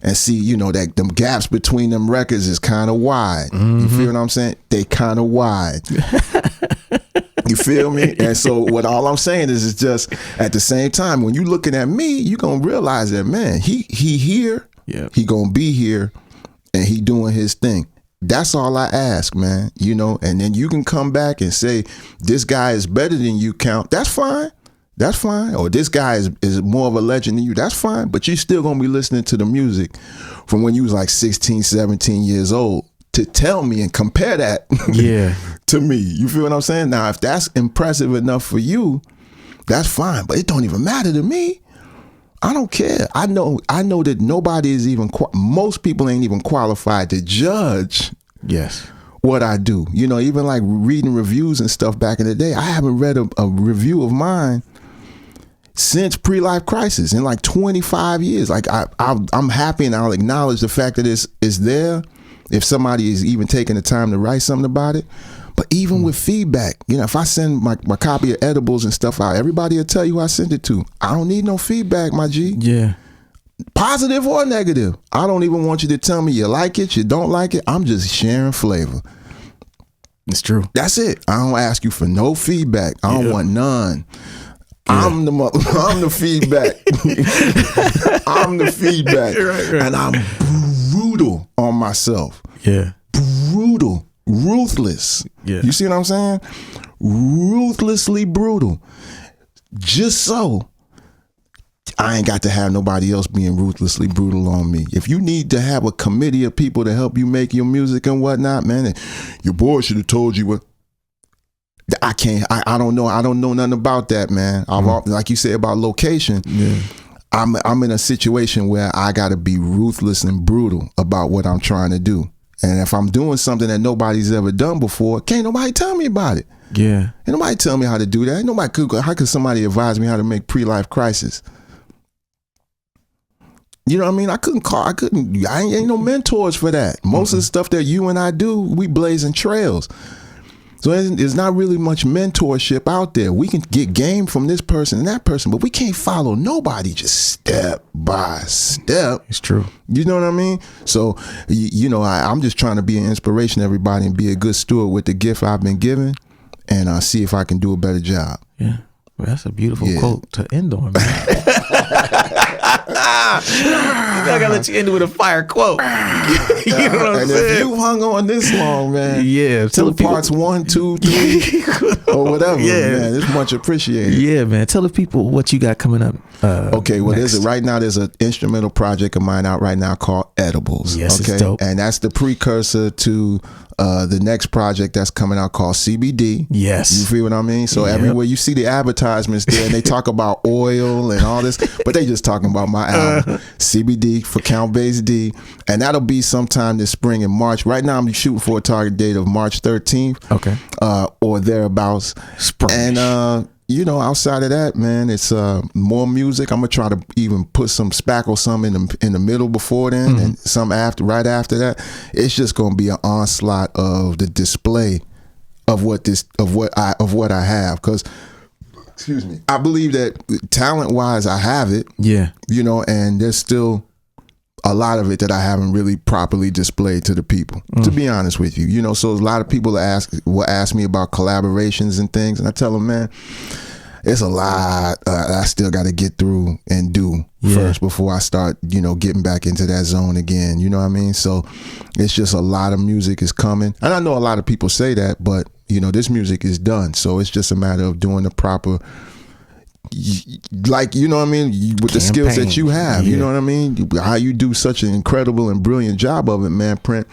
and see, you know, that them gaps between them records is kind of wide. You feel what I'm saying? They kind of wide. You feel me? And so what all I'm saying is, it's just at the same time, when you looking at me, you gonna realize that, man, he here, he gonna be here, and he doing his thing. That's all I ask, man. You know, and then you can come back and say, this guy is better than you, Count. That's fine. That's fine. Or this guy is more of a legend than you. That's fine. But you still gonna be listening to the music from when you was like 16, 17 years old to tell me and compare that to me. You feel what I'm saying? Now, if that's impressive enough for you, that's fine. But it don't even matter to me. I don't care. I know that nobody is even, most people ain't even qualified to judge what I do. You know, even like reading reviews and stuff back in the day, I haven't read a review of mine since Pre-Life Crisis in like 25 years. Like I'm happy, and I'll acknowledge the fact that it's there if somebody is even taking the time to write something about it. But even with feedback, you know, if I send my copy of Edibles and stuff out, everybody will tell you who I sent it to. I don't need no feedback, my G. Yeah. Positive or negative. I don't even want you to tell me you like it, you don't like it. I'm just sharing flavor. It's true. That's it. I don't ask you for no feedback. I don't want none. I'm the feedback. I'm the feedback. Right. And I'm brutal on myself. Yeah. Brutal. Ruthless. Yeah. You see what I'm saying? Ruthlessly brutal. Just so I ain't got to have nobody else being ruthlessly brutal on me. If you need to have a committee of people to help you make your music and whatnot, man, your boy should have told you what. I can't. I don't know. I don't know nothing about that, man. Like you said about location. Yeah. I'm in a situation where I got to be ruthless and brutal about what I'm trying to do. And if I'm doing something that nobody's ever done before, can't nobody tell me about it. Yeah. Ain't nobody tell me how to do that. How could somebody advise me how to make Pre-Life Crisis? You know what I mean? I ain't no mentors for that. Most of the stuff that you and I do, we blazing trails. So there's not really much mentorship out there. We can get game from this person and that person, but we can't follow nobody just step by step. It's true. You know what I mean? So, you know, I'm just trying to be an inspiration to everybody and be a good steward with the gift I've been given, and see if I can do a better job. Yeah. Well, that's a beautiful quote to end on, man. I gotta let you end with a fire quote. You know what I'm saying? If you hung on this long, man, tell the parts 1, 2, 3, or whatever, man, it's much appreciated. Yeah, man. Tell the people what you got coming up. Okay, well, right now there's an instrumental project of mine out right now called Edibles. Yes, okay, it's dope. And that's the precursor to the next project that's coming out called CBD. Yes. You feel what I mean? So everywhere you see the advertisements there, and they talk about oil and all this, but they just talking about my album, CBD for Count Bass D, and that'll be sometime this spring in March. Right now I'm shooting for a target date of March 13th. Okay. Or thereabouts. Spring. And you know, outside of that, man, it's more music. I'm gonna try to even put some spackle some in the middle before then, and some right after that. It's just gonna be an onslaught of the display of what I have, because excuse me, I believe that talent wise I have it. Yeah. You know, and there's still a lot of it that I haven't really properly displayed to the people, to be honest with you. You know, so a lot of people will ask me about collaborations and things, and I tell them, man, it's a lot I still got to get through and do first before I start, you know, getting back into that zone again. You know what I mean? So it's just a lot of music is coming. And I know a lot of people say that, but, you know, this music is done. So it's just a matter of doing the proper like, you know what I mean, with the skills that you have, you know what I mean, how you do such an incredible and brilliant job of it, man, Print.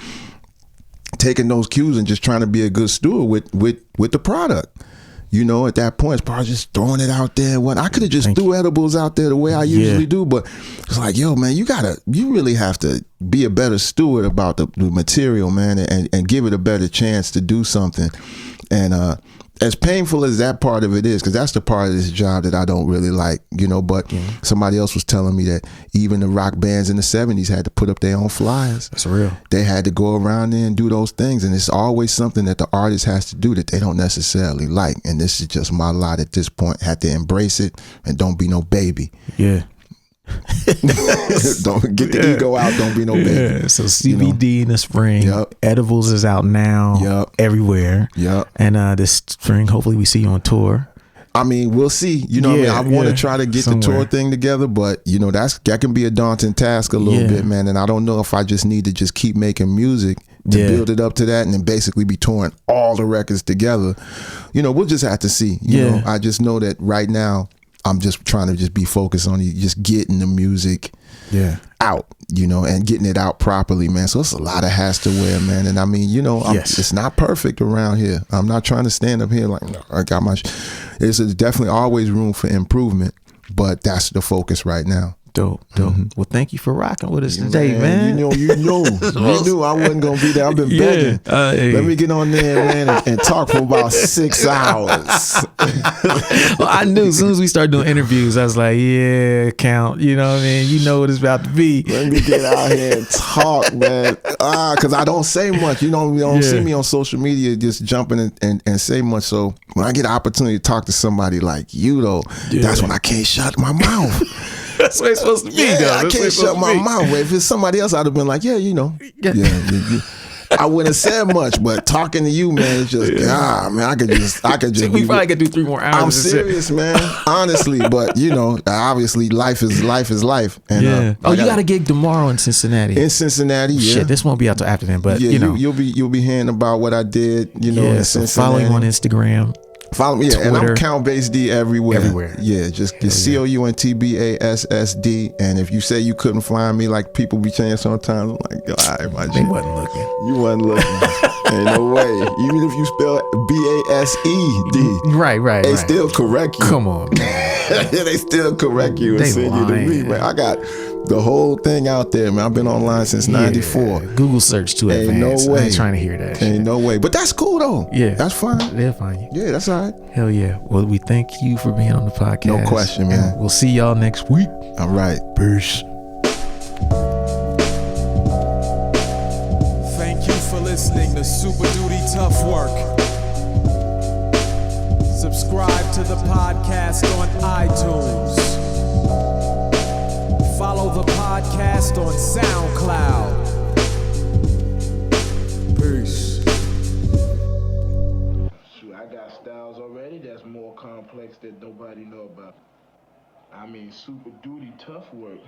Taking those cues and just trying to be a good steward with the product. You know, at that point, it's probably just throwing it out there. I could have just threw edibles out there the way I usually do, but it's like, yo, man, you really have to be a better steward about the material, man, and give it a better chance to do something. And as painful as that part of it is, because that's the part of this job that I don't really like, you know, but somebody else was telling me that even the rock bands in the 70s had to put up their own flyers. That's real. They had to go around there and do those things, and it's always something that the artist has to do that they don't necessarily like. And this is just my lot at this point. Had to embrace it and don't be no baby. Yeah. Don't get the ego out. Don't be no baby. Yeah. So CBD in the spring. Yep. Edibles is out now. Everywhere. And this spring, hopefully, we see you on tour. I mean, we'll see. You know, what I mean, I want to try to get the tour thing together, but you know, that can be a daunting task a little bit, man. And I don't know if I just need to just keep making music to build it up to that, and then basically be touring all the records together. You know, we'll just have to see. You know, I just know that right now, I'm just trying to just be focused on just getting the music out, you know, and getting it out properly, man. So it's a lot of hats to wear, man. And I mean, you know, it's not perfect around here. I'm not trying to stand up here like, no, I got my there's definitely always room for improvement, but that's the focus right now. Dope. Well, thank you for rocking with us today, man. You knew I wasn't gonna be there. I've been begging. Let me get on there, man, and talk for about 6 hours. Well, I knew as soon as we started doing interviews, I was like, Count. You know what I mean? You know what it's about to be. Let me get out here and talk, man. Because I don't say much. You know, you don't see me on social media just jumping and say much. So when I get an opportunity to talk to somebody like you, though, that's when I can't shut my mouth. That's what it's supposed to be, though. I can't shut my mouth. If it's somebody else, I'd have been like, you know. I wouldn't have said much, but talking to you, man, it's just, man, I could just. We probably could do 3 more hours. I'm serious, man, honestly. But you know, obviously, life is life. And, you got a gig tomorrow in Cincinnati. In Cincinnati, Shit, this won't be out till after then, but you know, you'll be hearing about what I did. You know, in so Cincinnati. follow me on Instagram. Follow me, Twitter. and I'm Count Bass D everywhere. Yeah, just COUNTBASSD. And if you say you couldn't find me, like people be saying sometimes, I'm like, all right, my G. They wasn't looking. You wasn't looking. Ain't no way. Even if you spell BASED, right, they still correct you. Come on, man. They still correct you and send you to me, man. I got the whole thing out there, man. I've been online since '94. Google search too advanced. No way. I ain't trying to hear that. Ain't no way. But that's cool though. Yeah, that's fine. They'll find you. Yeah, that's all right. Hell yeah. Well, we thank you for being on the podcast. No question, man. And we'll see y'all next week. All right. Peace. Thank you for listening to Super Duty Tough Work. Subscribe to the podcast on iTunes. Follow the podcast on SoundCloud. Peace. Shoot, I got styles already that's more complex that nobody know about. I mean, super duty tough work.